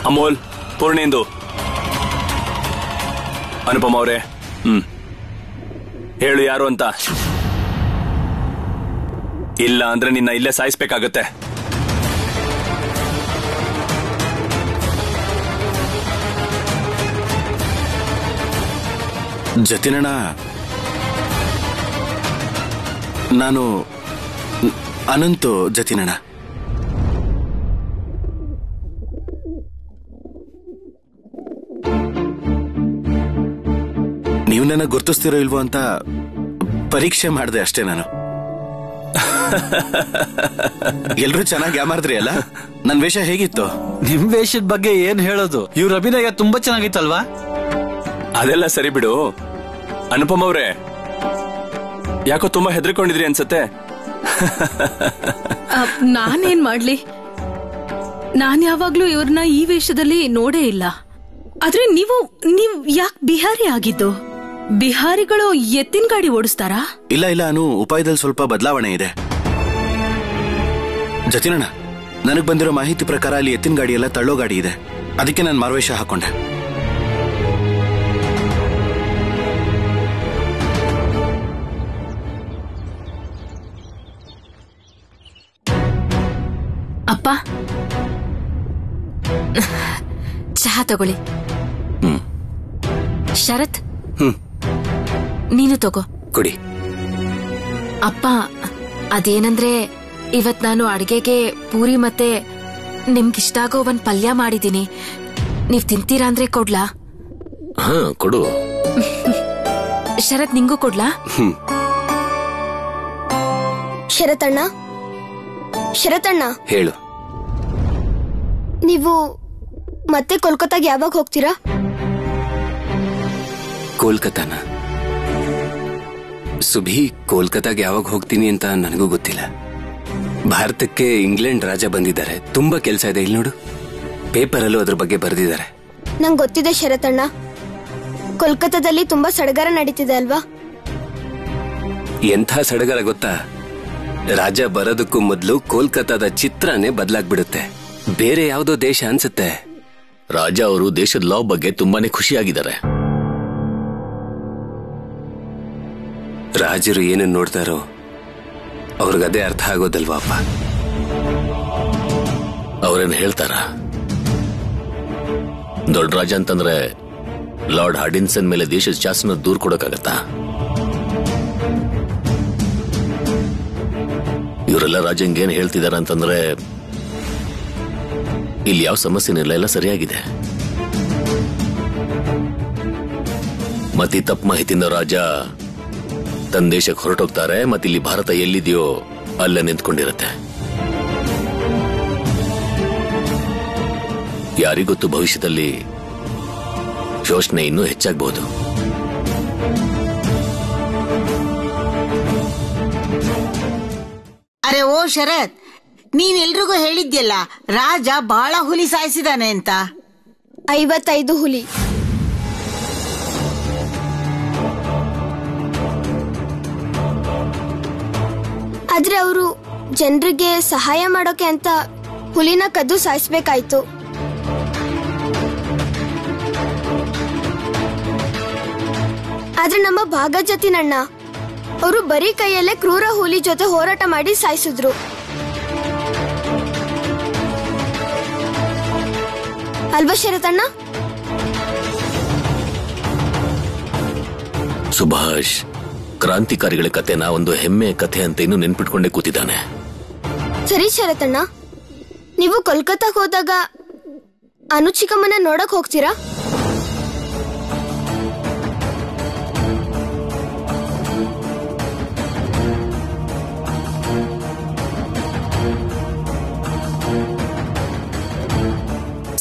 ಅಮೋಲ್, ಪೂರ್ಣೇಂದು, ಅನುಪಮ ಅವರೇ, ಹೇಳು ಯಾರು ಅಂತ. ಇಲ್ಲ ಅಂದ್ರೆ ನಿನ್ನ ಇಲ್ಲೇ ಸಾಯಿಸ್ಬೇಕಾಗತ್ತೆ. ಜತಿನಣ್ಣ, ನಾನು ಅನಂತು ಜತಿನಣ್ಣ. ನೀವು ನನ್ನ ಗುರ್ತಿಸ್ತಿರೋ ಇಲ್ವೋ ಅಂತ ಪರೀಕ್ಷೆ ಮಾಡಿದೆ ಅಷ್ಟೇ ನಾನು. ಎಲ್ರೂ ಚೆನ್ನಾಗಿ ಯಾಮಾರಿದ್ರಿ ಅಲ್ಲ? ನನ್ ವೇಷ ಹೇಗಿತ್ತು? ನಿಮ್ ವೇಷದ ಬಗ್ಗೆ ಏನ್ ಹೇಳೋದು, ಇವ್ರ ಅಭಿನಯ ತುಂಬಾ ಚೆನ್ನಾಗಿತ್ತಲ್ವಾ? ಅದೆಲ್ಲ ಸರಿ ಬಿಡು. ಅನುಪಮ ಅವ್ರೆ, ಯಾಕೋ ತುಂಬಾ ಹೆದರ್ಕೊಂಡಿದ್ರಿ ಅನ್ಸತ್ತೆ. ನಾನೇನ್ ಮಾಡ್ಲಿ, ನಾನ್ ಯಾವಾಗ್ಲೂ ಇವ್ರನ್ನ ಈ ವೇಷದಲ್ಲಿ ನೋಡೇ ಇಲ್ಲ. ಆದ್ರೆ ನೀವ್ ಯಾಕೆ ಬಿಹಾರಿ ಆಗಿದ್ದು? ಬಿಹಾರಿಗಳು ಎತ್ತಿನ ಗಾಡಿ ಓಡಿಸ್ತಾರಾ? ಇಲ್ಲ ಇಲ್ಲ, ಉಪಾಯದಲ್ಲಿ ಸ್ವಲ್ಪ ಬದಲಾವಣೆ ಇದೆ. ಜತಿನಣ್ಣ, ನನಗ್ ಬಂದಿರೋ ಮಾಹಿತಿ ಪ್ರಕಾರ ಅಲ್ಲಿ ಎತ್ತಿನ ಗಾಡಿ ಎಲ್ಲ ತಳ್ಳೋ ಗಾಡಿ ಇದೆ. ಅದಕ್ಕೆ ನಾನು ಮಾರ್ವೇಷ ಹಾಕೊಂಡೆ. ಅಪ್ಪ, ಚಹಾ ತಗೊಳ್ಳಿ. ಶರತ್, ನೀನು ತಗೋ. ಕೊಡಿ. ಅಪ್ಪ, ಅದೇನಂದ್ರೆ ಇವತ್ ನಾನು ಅಡ್ಗೆಗೆ ಪೂರಿ ಮತ್ತೆ ನಿಮ್ಗಿಷ್ಟ ಆಗೋ ಒಂದ್ ಪಲ್ಯ ಮಾಡಿದೀನಿ. ನೀವ್ ತಿಂತೀರಾ ಅಂದ್ರೆ ಕೊಡ್ಲಾ? ಕೊಡು. ಶರತ್, ನಿಂಗೂ ಕೊಡ್ಲಾ? ಶರತಣ್ಣ, ಶರತಣ್ಣ, ಹೇಳು. ನೀವು ಮತ್ತೆ ಕೋಲ್ಕತ್ತಾಗ ಯಾವಾಗ ಹೋಗ್ತೀರಾ? ಕೋಲ್ಕತ್ತಾನ? ಸುಭಿ, ಕೋಲ್ಕತ್ತಾಗ ಯಾವಾಗ ಹೋಗ್ತೀನಿ ಅಂತ ನನಗೂ ಗೊತ್ತಿಲ್ಲ. ಭಾರತಕ್ಕೆ ಇಂಗ್ಲೆಂಡ್ ರಾಜ ಬಂದಿದ್ದಾರೆ, ತುಂಬಾ ಕೆಲಸ ಇದೆ. ಇಲ್ಲಿ ನೋಡು, ಪೇಪರಲ್ಲೂ ಅದ್ರ ಬಗ್ಗೆ ಬರೆದಿದ್ದಾರೆ. ನಂಗೆ ಗೊತ್ತಿದೆ ಶರತಣ್ಣ, ಕೋಲ್ಕತ್ತಾದಲ್ಲಿ ತುಂಬಾ ಸಡಗರ ನಡೀತಿದೆ ಅಲ್ವಾ? ಎಂಥ ಸಡಗರ ಗೊತ್ತಾ? ರಾಜ ಬರೋದಕ್ಕೂ ಮೊದಲು ಕೋಲ್ಕತ್ತಾದ ಚಿತ್ರನೇ ಬದಲಾಗ್ಬಿಡುತ್ತೆ. ಬೇರೆ ಯಾವುದೋ ದೇಶ ಅನ್ಸುತ್ತೆ. ರಾಜ ಅವರು ದೇಶದ ಲಾ ಬಗ್ಗೆ ತುಂಬಾನೇ ಖುಷಿಯಾಗಿದ್ದಾರೆ. ರಾಜರು ಏನನ್ನು ನೋಡ್ತಾರೋ ಅವ್ರಿಗದೇ ಅರ್ಥ ಆಗೋದಲ್ವಾ ಅಪ್ಪ? ಅವ್ರೇನ್ ಹೇಳ್ತಾರ? ದೊಡ್ಡ ರಾಜ ಅಂತಂದ್ರೆ ಲಾರ್ಡ್ ಹಾರ್ಡಿನ್ಸನ್ ಮೇಲೆ ದೇಶದ ಶಾಸನ ದೂರ್ ಕೊಡಕ್ಕಾಗತ್ತಾ? ಇವರೆಲ್ಲ ರಾಜಂಗೆ ಏನ್ ಹೇಳ್ತಿದಾರ ಅಂತಂದ್ರೆ ಇಲ್ಲಿ ಯಾವ ಸಮಸ್ಯೆನಿಲ್ಲ, ಎಲ್ಲ ಸರಿಯಾಗಿದೆ. ಮತ್ತೆ ತಪ್ಪು ಮಾಹಿತಿಯಿಂದ ರಾಜ ತನ್ನ ದೇಶಕ್ಕೆ ಹೊರಟೋಗ್ತಾರೆ. ಮತ್ತೆ ಇಲ್ಲಿ ಭಾರತ ಎಲ್ಲಿದೆಯೋ ಅಲ್ಲೇ ನಿಂತ್ಕೊಂಡಿರತ್ತೆ. ಯಾರಿಗೊತ್ತು, ಭವಿಷ್ಯದಲ್ಲಿ ಶೋಷಣೆ ಇನ್ನೂ ಹೆಚ್ಚಾಗಬಹುದು. ಅರೆ ಓ ಶರತ್, ನೀನ್ ಎಲ್ರಿಗೂ ಹೇಳಿದ್ಯಲ್ಲ ರಾಜ ಬಹಳ ಹುಲಿ ಸಾಯಿಸಿದಾನೆ ಅಂತ. 55 ಹುಲಿ. ಆದ್ರೆ ಅವರು ಜನರಿಗೆ ಸಹಾಯ ಮಾಡೋಕೆ ಅಂತ ಹುಲಿನ ಕದ್ದು ಸಾಯಿಸ್ಬೇಕಾಯ್ತು. ಆದ್ರೆ ನಮ್ಮ ಭಾಗಜತಿನಣ್ಣ ಅವರು ಬರೀ ಕೈಯಲ್ಲೇ ಕ್ರೂರ ಹುಲಿ ಜೊತೆ ಹೋರಾಟ ಮಾಡಿ ಸಾಯಿಸಿದ್ರು. ಅಲ್ವಾ ಶರತಣ್ಣ? ಸುಭಾಷ್ ಕ್ರಾಂತಿಕಾರಿಗಳ ಕಥೆನ ಒಂದು ಹೆಮ್ಮೆ ಕಥೆ ಅಂತ ಇನ್ನು ನೆನ್ಪಿಟ್ಕೊಂಡೇ ಕೂತಿದ್ದಾನೆ. ಸರಿ ಶರತಣ್ಣ, ನೀವು ಕೋಲ್ಕತ್ತಾಗ ಹೋದಾಗ ಅನುಚಿಕಮ್ಮನ ನೋಡಕ್ ಹೋಗ್ತೀರಾ?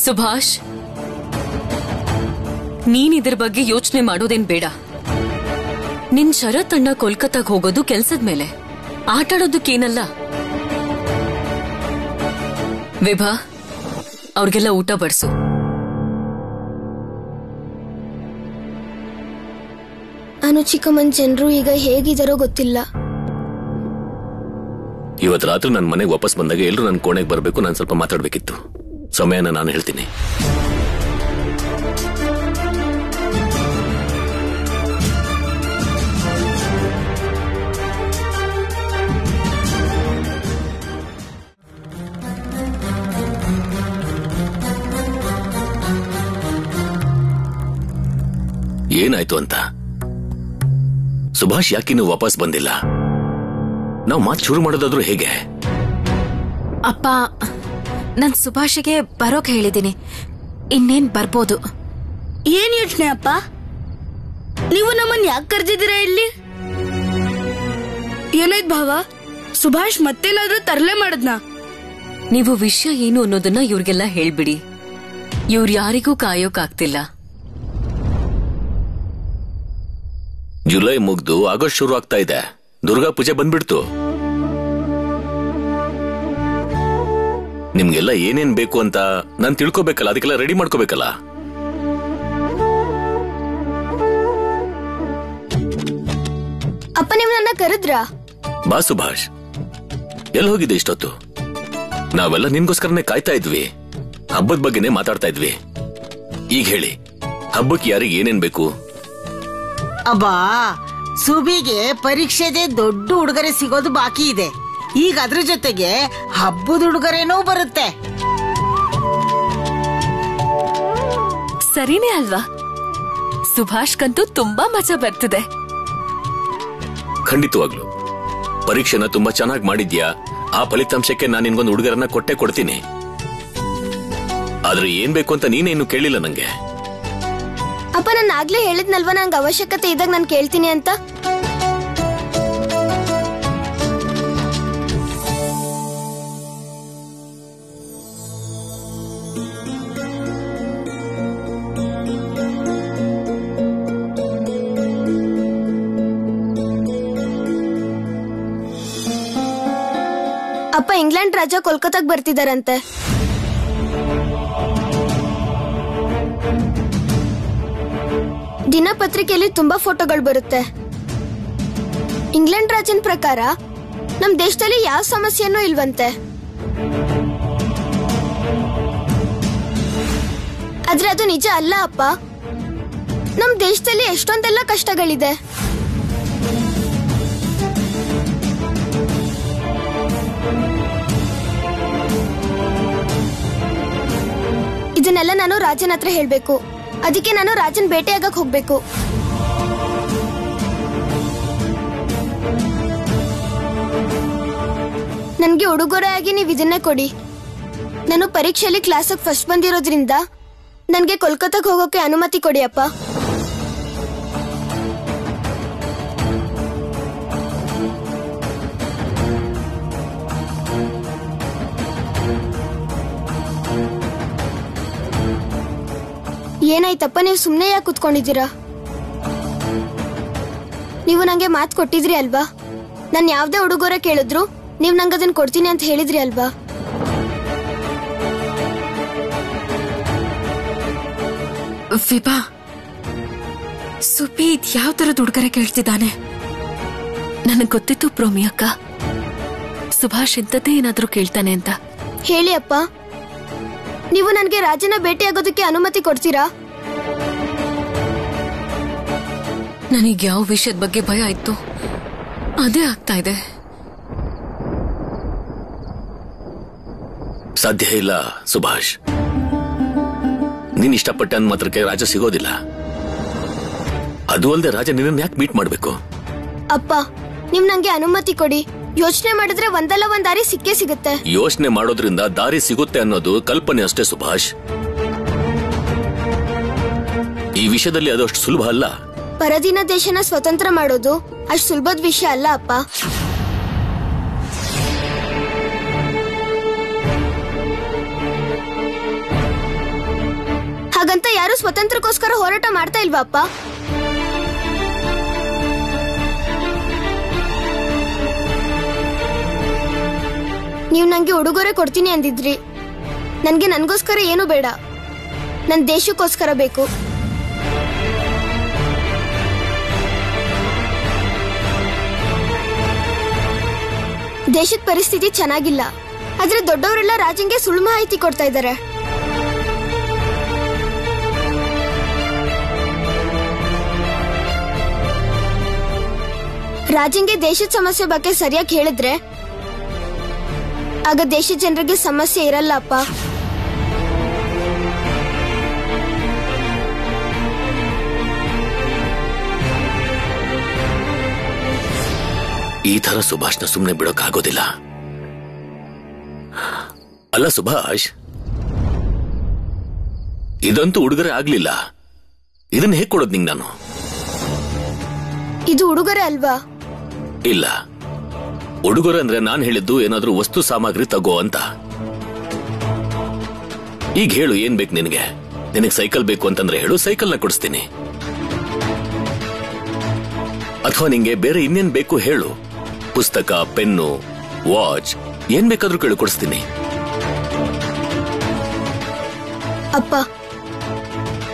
ಸುಭಾಷ್, ನೀನ್ ಇದ್ರ ಬಗ್ಗೆ ಯೋಚನೆ ಮಾಡೋದೇನ್ ಬೇಡ. ನಿನ್ ಶರತ್ ಅಣ್ಣ ಕೋಲ್ಕತ್ತಾಗ ಹೋಗೋದು ಕೆಲ್ಸದ ಮೇಲೆ, ಆಟಾಡೋದಕ್ಕೇನಲ್ಲ. ವಿಭಾ, ಅವ್ರಿಗೆಲ್ಲ ಊಟ ಬಡಿಸು. ಅನುಚಿಕಮ್ಮನ್ ಜನರು ಈಗ ಹೇಗಿದಾರೋ ಗೊತ್ತಿಲ್ಲ. ಇವತ್ತು ರಾತ್ರಿ ನನ್ನ ಮನೆಗೆ ವಾಪಸ್ ಬಂದಾಗ ಎಲ್ಲರೂ ನನ್ನ ಕೋಣೆಗೆ ಬರಬೇಕು. ನಾನು ಸ್ವಲ್ಪ ಮಾತಾಡ್ಬೇಕಿತ್ತು. ಸಮಯನ ನಾನು ಹೇಳ್ತೀನಿ. ಏನಾಯ್ತು ಅಂತ? ಸುಭಾಷ್ ಯಾಕಿನ್ನೂ ವಾಪಸ್ ಬಂದಿಲ್ಲ? ನಾವು ಮಾತು ಶುರು ಮಾಡೋದಾದ್ರೂ ಹೇಗೆ? ಅಪ್ಪ, ನಾನ್ ಸುಭಾಷಿಗೆ ಬರೋಕ್ ಹೇಳಿದೀನಿ. ಇನ್ನೇನ್ ಬರ್ಬೋದು. ಏನ್ ಯೋಚನೆ ಅಪ್ಪ? ನೀವು ನಮ್ಮನ್ನ ಯಾಕೆ ಕರೆದಿದ್ದೀರಾ ಇಲ್ಲಿ? ಏನಾಯ್ತು ಭಾವ? ಸುಭಾಷ್ ಮತ್ತೇನಾದ್ರೂ ತರಲೆ ಮಾಡದ್ನಾ? ನೀವು ವಿಷಯ ಏನು ಅನ್ನೋದನ್ನ ಇವ್ರಿಗೆಲ್ಲ ಹೇಳ್ಬಿಡಿ. ಇವ್ರು ಯಾರಿಗೂ ಕಾಯೋಕಾಗ್ತಿಲ್ಲ. ಜುಲೈ ಮುಗ್ದು ಆಗಸ್ಟ್ ಶುರು ಆಗ್ತಾ ಇದೆ. ದುರ್ಗಾ ಪೂಜೆ ಬಂದ್ಬಿಡ್ತು. ನಿಮ್ಗೆಲ್ಲ ಏನೇನ್ ಬೇಕು ಅಂತ ನಾನ್ ತಿಳ್ಕೊಬೇಕಲ್ಲ, ಅದಕ್ಕೆಲ್ಲ ರೆಡಿ ಮಾಡ್ಕೋಬೇಕಲ್ಲ. ಅಪ್ಪ, ನೀವು ನನ್ನ ಕರೆದ್ರಾ? ಬಾ ಸುಭಾಷ್, ಎಲ್ಲಿ ಹೋಗಿದ್ದೆ ಇಷ್ಟೊತ್ತು? ನಾವೆಲ್ಲ ನಿನ್ಗೋಸ್ಕರನೇ ಕಾಯ್ತಾ ಇದ್ವಿ. ಹಬ್ಬದ ಬಗ್ಗೆನೇ ಮಾತಾಡ್ತಾ ಇದ್ವಿ. ಈಗ ಹೇಳಿ, ಹಬ್ಬಕ್ಕೆ ಯಾರಿಗೆ ಏನೇನ್ ಬೇಕು? ಅಬ್ಬಾ, ಸುಬಿಗೆ ಪರೀಕ್ಷೆದೆ ದೊಡ್ಡ ಉಡುಗೊರೆ ಸಿಗೋದು ಬಾಕಿ ಇದೆ. ಈಗ ಅದ್ರ ಜೊತೆಗೆ ಹಬ್ಬದ ಉಡುಗೊರೆನೂ ಬರುತ್ತೆ. ಸರಿನೇ ಅಲ್ವಾ? ಸುಭಾಷ್ಗಂತೂ ತುಂಬಾ ಮಜಾ ಬರ್ತಿದೆ. ಖಂಡಿತವಾಗ್ಲು ಪರೀಕ್ಷೆನ ತುಂಬಾ ಚೆನ್ನಾಗಿ ಮಾಡಿದ್ಯಾ. ಆ ಫಲಿತಾಂಶಕ್ಕೆ ನಾನು ನಿನ್ಗೊಂದು ಉಡುಗೊರೆನ ಕೊಡ್ತೀನಿ. ಆದ್ರೆ ಏನ್ ಬೇಕು ಅಂತ ನೀನೇನು ಕೇಳಿಲ್ಲ ನಂಗೆ. ಅಪ್ಪ, ನಾನು ಆಗ್ಲೇ ಹೇಳಿದ್ನಲ್ವಾ ನಂಗೆ ಅವಶ್ಯಕತೆ ಇದ್ದಾಗ ನಾನು ಕೇಳ್ತೀನಿ ಅಂತ. ಅಪ್ಪ, ಇಂಗ್ಲೆಂಡ್ ರಾಜ ಕೋಲ್ಕತ್ತಾಗ ಬರ್ತಿದಾರಂತೆ. ದಿನಪತ್ರಿಕೆಯಲ್ಲಿ ತುಂಬಾ ಫೋಟೋಗಳು ಬರುತ್ತೆ. ಇಂಗ್ಲೆಂಡ್ ರಾಜನ್ ಪ್ರಕಾರ ನಮ್ ದೇಶದಲ್ಲಿ ಯಾವ ಸಮಸ್ಯೆನೂ ಇಲ್ವಂತೆ. ಆದ್ರೆ ಅದು ನಿಜ ಅಲ್ಲ ಅಪ್ಪ. ನಮ್ ದೇಶದಲ್ಲಿ ಎಷ್ಟೊಂದೆಲ್ಲ ಕಷ್ಟಗಳಿದೆ. ಇದನ್ನೆಲ್ಲ ನಾನು ರಾಜನ್ ಹತ್ರ ಹೇಳ್ಬೇಕು. ಅದಕ್ಕೆ ನಾನು ರಾಜನ್ ಭೇಟಿಯಾಗಕ್ ಹೋಗ್ಬೇಕು. ನನ್ಗೆ ಉಡುಗೊರೆ ಆಗಿ ನೀವು ಇದನ್ನೇ ಕೊಡಿ. ನಾನು ಪರೀಕ್ಷೆಯಲ್ಲಿ ಕ್ಲಾಸಿಗೆ ಫಸ್ಟ್ ಬಂದಿರೋದ್ರಿಂದ ನನ್ಗೆ ಕೋಲ್ಕತ್ತಾಗ ಹೋಗೋಕೆ ಅನುಮತಿ ಕೊಡಿ ಅಪ್ಪ. ಏನಾಯ್ತಪ್ಪ, ನೀವು ಸುಮ್ನೆ ಯಾಕೆ ಕುತ್ಕೊಂಡಿದ್ದೀರಾ? ನೀವು ನಂಗೆ ಮಾತು ಕೊಟ್ಟಿದ್ರಿ ಅಲ್ವಾ? ನಾನು ಯಾವ್ದೇ ಉಡುಗೊರೆ ಕೇಳಿದ್ರು ನೀವು ನಂಗೆ ಅದನ್ನ ಕೊಡ್ತೀನಿ ಅಂತ ಹೇಳಿದ್ರಿ ಅಲ್ವಾ? ವಿಭಾ, ಸುಬಿ ಯಾವ ತರದ ಉಡುಗೊರೆ ಕೇಳ್ತಿದ್ದಾನೆ? ನನಗ್ ಗೊತ್ತಿತ್ತು ಪ್ರೋಮಿ ಅಕ್ಕ, ಸುಭಾಷ್ ಇಂಥದ್ದೇ ಏನಾದ್ರೂ ಕೇಳ್ತಾನೆ ಅಂತ. ಹೇಳಿ ಅಪ್ಪ, ನೀವು ನನ್ಗೆ ರಾಜನ ಭೇಟಿಯಾಗೋದಕ್ಕೆ ಅನುಮತಿ ಕೊಡ್ತೀರಾ? ನನಗ್ ಯಾವ ವಿಷಯದ ಬಗ್ಗೆ ಭಯ ಇತ್ತು ಅದೇ ಆಗ್ತಾ ಇದೆ. ಸಾಧ್ಯ ಇಲ್ಲ ಸುಭಾಷ್. ನೀನ್ ಇಷ್ಟಪಟ್ಟ ಮಾತ್ರಕ್ಕೆ ರಾಜ ಸಿಗೋದಿಲ್ಲ. ಅದು ಅಲ್ಲದೆ ರಾಜ ನಿನ್ನ ಯಾಕೆ ಮೀಟ್ ಮಾಡ್ಬೇಕು? ಅಪ್ಪ, ನೀವ್ ನಂಗೆ ಅನುಮತಿ ಕೊಡಿ. ಯೋಚನೆ ಮಾಡಿದ್ರೆ ಒಂದಲ್ಲ ಒಂದ್ ದಾರಿ ಸಿಕ್ಕೇ ಸಿಗುತ್ತೆ. ಯೋಚನೆ ಮಾಡೋದ್ರಿಂದ ದಾರಿ ಸಿಗುತ್ತೆ ಅನ್ನೋದು ಕಲ್ಪನೆ ಅಷ್ಟೇ ಸುಭಾಷ್. ಈ ವಿಷಯದಲ್ಲಿ ಅದು ಅಷ್ಟು ಸುಲಭ ಅಲ್ಲ. ಪರದಿನ ದೇಶನ ಸ್ವತಂತ್ರ ಮಾಡೋದು ಅಷ್ಟು ಸುಲಭದ ವಿಷಯ ಅಲ್ಲ ಅಪ್ಪ. ಹಾಗಂತ ಯಾರು ಸ್ವತಂತ್ರಕ್ಕೋಸ್ಕರ ಹೋರಾಟ ಮಾಡ್ತಾ ಇಲ್ವಾ ಅಪ್ಪ? ನೀವು ನಂಗೆ ಉಡುಗೊರೆ ಕೊಡ್ತೀನಿ ಅಂದಿದ್ರಿ. ನನ್ಗೋಸ್ಕರ ಏನು ಬೇಡ, ನನ್ ದೇಶಕ್ಕೋಸ್ಕರ ಬೇಕು. ದೇಶದ ಪರಿಸ್ಥಿತಿ ಚೆನ್ನಾಗಿಲ್ಲ, ಆದ್ರೆ ದೊಡ್ಡವರೆಲ್ಲ ರಾಜಂಗೆ ಸುಳ್ಳು ಮಾಹಿತಿ ಕೊಡ್ತಾ ಇದ್ದಾರೆ. ರಾಜಂಗೆ ದೇಶದ ಸಮಸ್ಯೆ ಬಗ್ಗೆ ಸರಿಯಾಗಿ ಹೇಳಿದ್ರೆ ಆಗ ದೇಶದ ಜನರಿಗೆ ಸಮಸ್ಯೆ ಇರಲ್ಲ ಅಪ್ಪ. ಈ ತರ ಸುಭಾಷ್ನ ಸುಮ್ನೆ ಬಿಡೋಕ್ಕಾಗೋದಿಲ್ಲ. ಅಲ್ಲ ಸುಭಾಷ್, ಇದಂತೂ ಉಡುಗೊರೆ ಆಗ್ಲಿಲ್ಲ. ಇದನ್ನ ಹೇಗ್ ಕೊಡೋದ್ ನಿಂಗ್ ನಾನು? ಇದು ಉಡುಗೊರೆ ಅಲ್ವಾ? ಇಲ್ಲ, ಉಡುಗೊರೆ ಅಂದ್ರೆ ನಾನ್ ಹೇಳಿದ್ದು ಏನಾದ್ರೂ ವಸ್ತು ಸಾಮಗ್ರಿ ತಗೋ ಅಂತ. ಈಗ ಹೇಳು, ಏನ್ ಬೇಕು ನಿನಗೆ? ನಿನಗೆ ಸೈಕಲ್ ಬೇಕು ಅಂತಂದ್ರೆ ಹೇಳು, ಸೈಕಲ್ನ ಕೊಡಿಸ್ತೀನಿ. ಅಥವಾ ನಿಂಗೆ ಬೇರೆ ಇನ್ನೇನ್ ಬೇಕು ಹೇಳು, ಪುಸ್ತಕ, ಪೆನ್ನು, ವಾಚ್, ಏನ್ ಬೇಕಾದ್ರೂ ಕೇಳು, ಕೊಡಿಸ್ತೀನಿ. ಅಪ್ಪ,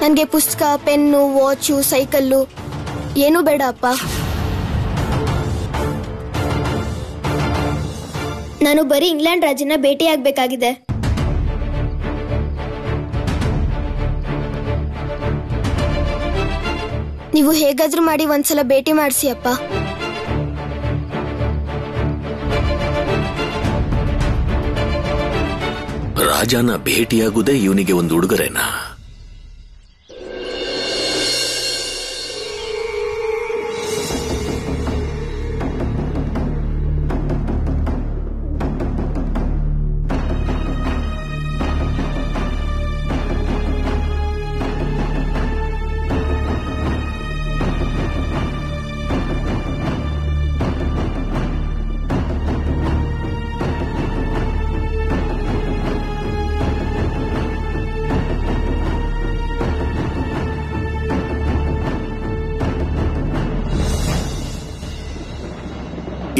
ನನ್ಗೆ ಪುಸ್ತಕ, ಪೆನ್ನು, ವಾಚು, ಸೈಕಲ್ಲು ಏನೂ ಬೇಡ ಅಪ್ಪ. ನಾನು ಬರೀ ಇಂಗ್ಲೆಂಡ್ ರಾಜನ ಭೇಟಿಯಾಗಬೇಕಾಗಿದೆ. ನೀವು ಹೇಗಾದ್ರೂ ಮಾಡಿ ಒಂದ್ಸಲ ಭೇಟಿ ಮಾಡಿಸಿ ಅಪ್ಪ. ರಾಜನ ಭೇಟಿಯಾಗುವುದೇ ಇವನಿಗೆ ಒಂದು ಉಡುಗೊರೆನಾ?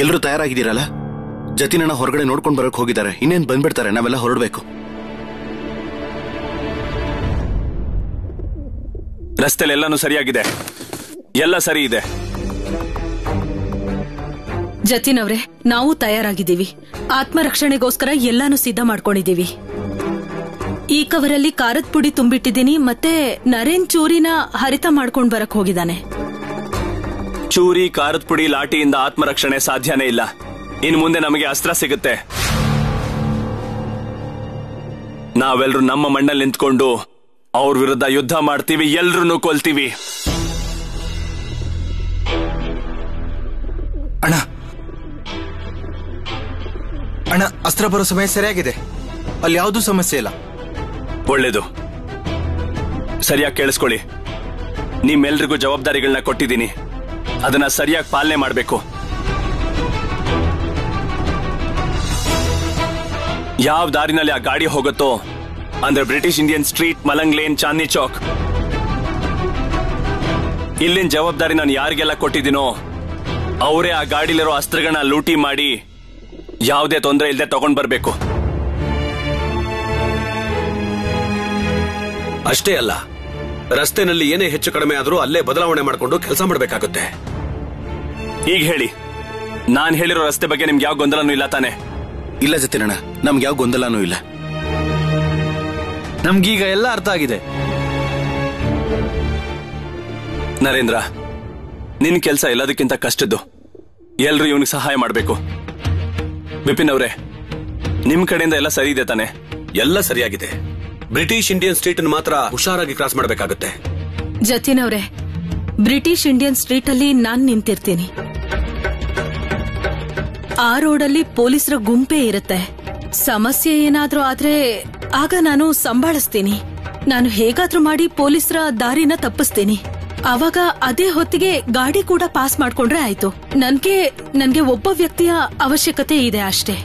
ಎಲ್ರು ತಯಾರಾಗಿದ್ದೀರಲ್ಲ? ಜತಿನಣ್ಣ ಹೊರಗಡೆ ನೋಡ್ಕೊಂಡು ಬರಕ್ ಹೋಗಿದ್ದಾರೆ. ಇನ್ನೇನ್ ಬಂದ್ಬಿಡ್ತಾರೆ, ನಾವೆಲ್ಲ ಹೊರಡ್ಬೇಕು. ರಸ್ತೆಲೆಲ್ಲಾನು ಸರಿಯಾಗಿದೆ, ಎಲ್ಲ ಸರಿ ಇದೆ. ಜತಿನವ್ರೆ, ನಾವು ತಯಾರಾಗಿದ್ದೀವಿ. ಆತ್ಮರಕ್ಷಣೆಗೋಸ್ಕರ ಎಲ್ಲಾನು ಸಿದ್ಧ ಮಾಡ್ಕೊಂಡಿದ್ದೀವಿ. ಈ ಕವರಲ್ಲಿ ಖಾರದ ಪುಡಿ ತುಂಬಿಟ್ಟಿದ್ದೀನಿ. ಮತ್ತೆ ನರೇನ್ ಚೂರಿನ ಹರಿತ ಮಾಡ್ಕೊಂಡ್ ಬರಕ್ ಹೋಗಿದ್ದಾನೆ. ಚೂರಿ, ಖಾರದ ಪುಡಿ, ಲಾಠಿಯಿಂದ ಆತ್ಮರಕ್ಷಣೆ ಸಾಧ್ಯನೇ ಇಲ್ಲ. ಇನ್ನು ಮುಂದೆ ನಮಗೆ ಅಸ್ತ್ರ ಸಿಗುತ್ತೆ. ನಾವೆಲ್ಲರೂ ನಮ್ಮ ಮಣ್ಣಲ್ಲಿ ನಿಂತ್ಕೊಂಡು ಅವ್ರ ವಿರುದ್ಧ ಯುದ್ಧ ಮಾಡ್ತೀವಿ, ಎಲ್ರೂ ಕೊಲ್ತೀವಿ. ಅಣ್ಣ ಅಣ್ಣ, ಅಸ್ತ್ರ ಬರೋ ಸಮಯ ಸರಿಯಾಗಿದೆ. ಅಲ್ಲಿ ಯಾವುದೂ ಸಮಸ್ಯೆ ಇಲ್ಲ. ಒಳ್ಳೇದು. ಸರಿಯಾಗಿ ಕೇಳಿಸ್ಕೊಳ್ಳಿ. ನಿಮ್ಮೆಲ್ರಿಗೂ ಜವಾಬ್ದಾರಿಗಳನ್ನ ಕೊಟ್ಟಿದ್ದೀನಿ. ಅದನ್ನ ಸರಿಯಾಗಿ ಪಾಲನೆ ಮಾಡಬೇಕು. ಯಾವ ದಾರಿನಲ್ಲಿ ಆ ಗಾಡಿ ಹೋಗುತ್ತೋ, ಅಂದ್ರೆ British Indian street, Malang lane, Chandni Chowk, ಇಲ್ಲಿನ ಜವಾಬ್ದಾರಿ ನಾನು ಯಾರಿಗೆಲ್ಲ ಕೊಟ್ಟಿದ್ದೀನೋ ಅವರೇ ಆ ಗಾಡಿಲಿರೋ ಅಸ್ತ್ರಗಳನ್ನ ಲೂಟಿ ಮಾಡಿ ಯಾವುದೇ ತೊಂದರೆ ಇಲ್ಲದೆ ತಗೊಂಡ್ ಬರ್ಬೇಕು. ಅಷ್ಟೇ ಅಲ್ಲ, ರಸ್ತೆನಲ್ಲಿ ಏನೇ ಹೆಚ್ಚು ಕಡಿಮೆ ಆದ್ರೂ ಅಲ್ಲೇ ಬದಲಾವಣೆ ಮಾಡಿಕೊಂಡು ಕೆಲಸ ಮಾಡಬೇಕಾಗುತ್ತೆ. ಈಗ ಹೇಳಿ, ನಾನ್ ಹೇಳಿರೋ ರಸ್ತೆ ಬಗ್ಗೆ ನಿಮ್ಗೆ ಯಾವ ಗೊಂದಲನೂ ಇಲ್ಲ ತಾನೆ? ಇಲ್ಲ ಜತಿನಣ್ಣ, ನಮ್ಗೆ ಯಾವ ಗೊಂದಲನೂ ಇಲ್ಲ. ನಮ್ಗೀಗ ಎಲ್ಲ ಅರ್ಥ ಆಗಿದೆ. ನರೇಂದ್ರ, ನಿನ್ ಕೆಲಸ ಎಲ್ಲದಕ್ಕಿಂತ ಕಷ್ಟದ್ದು. ಎಲ್ರು ಇವನಿಗೆ ಸಹಾಯ ಮಾಡಬೇಕು. ಬಿಪಿನ್ ಅವರೇ, ನಿಮ್ ಕಡೆಯಿಂದ ಎಲ್ಲ ಸರಿ ಇದೆ ತಾನೆ? ಎಲ್ಲ ಸರಿಯಾಗಿದೆ. ಬ್ರಿಟಿಷ್ ಇಂಡಿಯನ್ ಸ್ಟ್ರೀಟ್ ಮಾತ್ರ ಹುಷಾರಾಗಿ ಕ್ರಾಸ್ ಮಾಡಬೇಕಾಗುತ್ತೆ. ಜತಿನವ್ರೆ, ಬ್ರಿಟಿಷ್ ಇಂಡಿಯನ್ ಸ್ಟ್ರೀಟ್ ಅಲ್ಲಿ ನಾನ್ ನಿಂತಿರ್ತೀನಿ. ಆ ರೋಡಲ್ಲಿ ಪೊಲೀಸರ ಗುಂಪೇ ಇರುತ್ತೆ. ಸಮಸ್ಯೆ ಏನಾದ್ರೂ ಆದ್ರೆ ಆಗ ನಾನು ಸಂಭಾಳಿಸ್ತೀನಿ. ನಾನು ಹೇಗಾದ್ರೂ ಮಾಡಿ ಪೊಲೀಸರ ದಾರಿನ ತಪ್ಪಿಸ್ತೀನಿ. ಆವಾಗ ಅದೇ ಹೊತ್ತಿಗೆ ಗಾಡಿ ಕೂಡ ಪಾಸ್ ಮಾಡ್ಕೊಂಡ್ರೆ ಆಯ್ತು. ನನ್ಗೆ ಒಬ್ಬ ವ್ಯಕ್ತಿಯ ಅವಶ್ಯಕತೆ ಇದೆ ಅಷ್ಟೇ.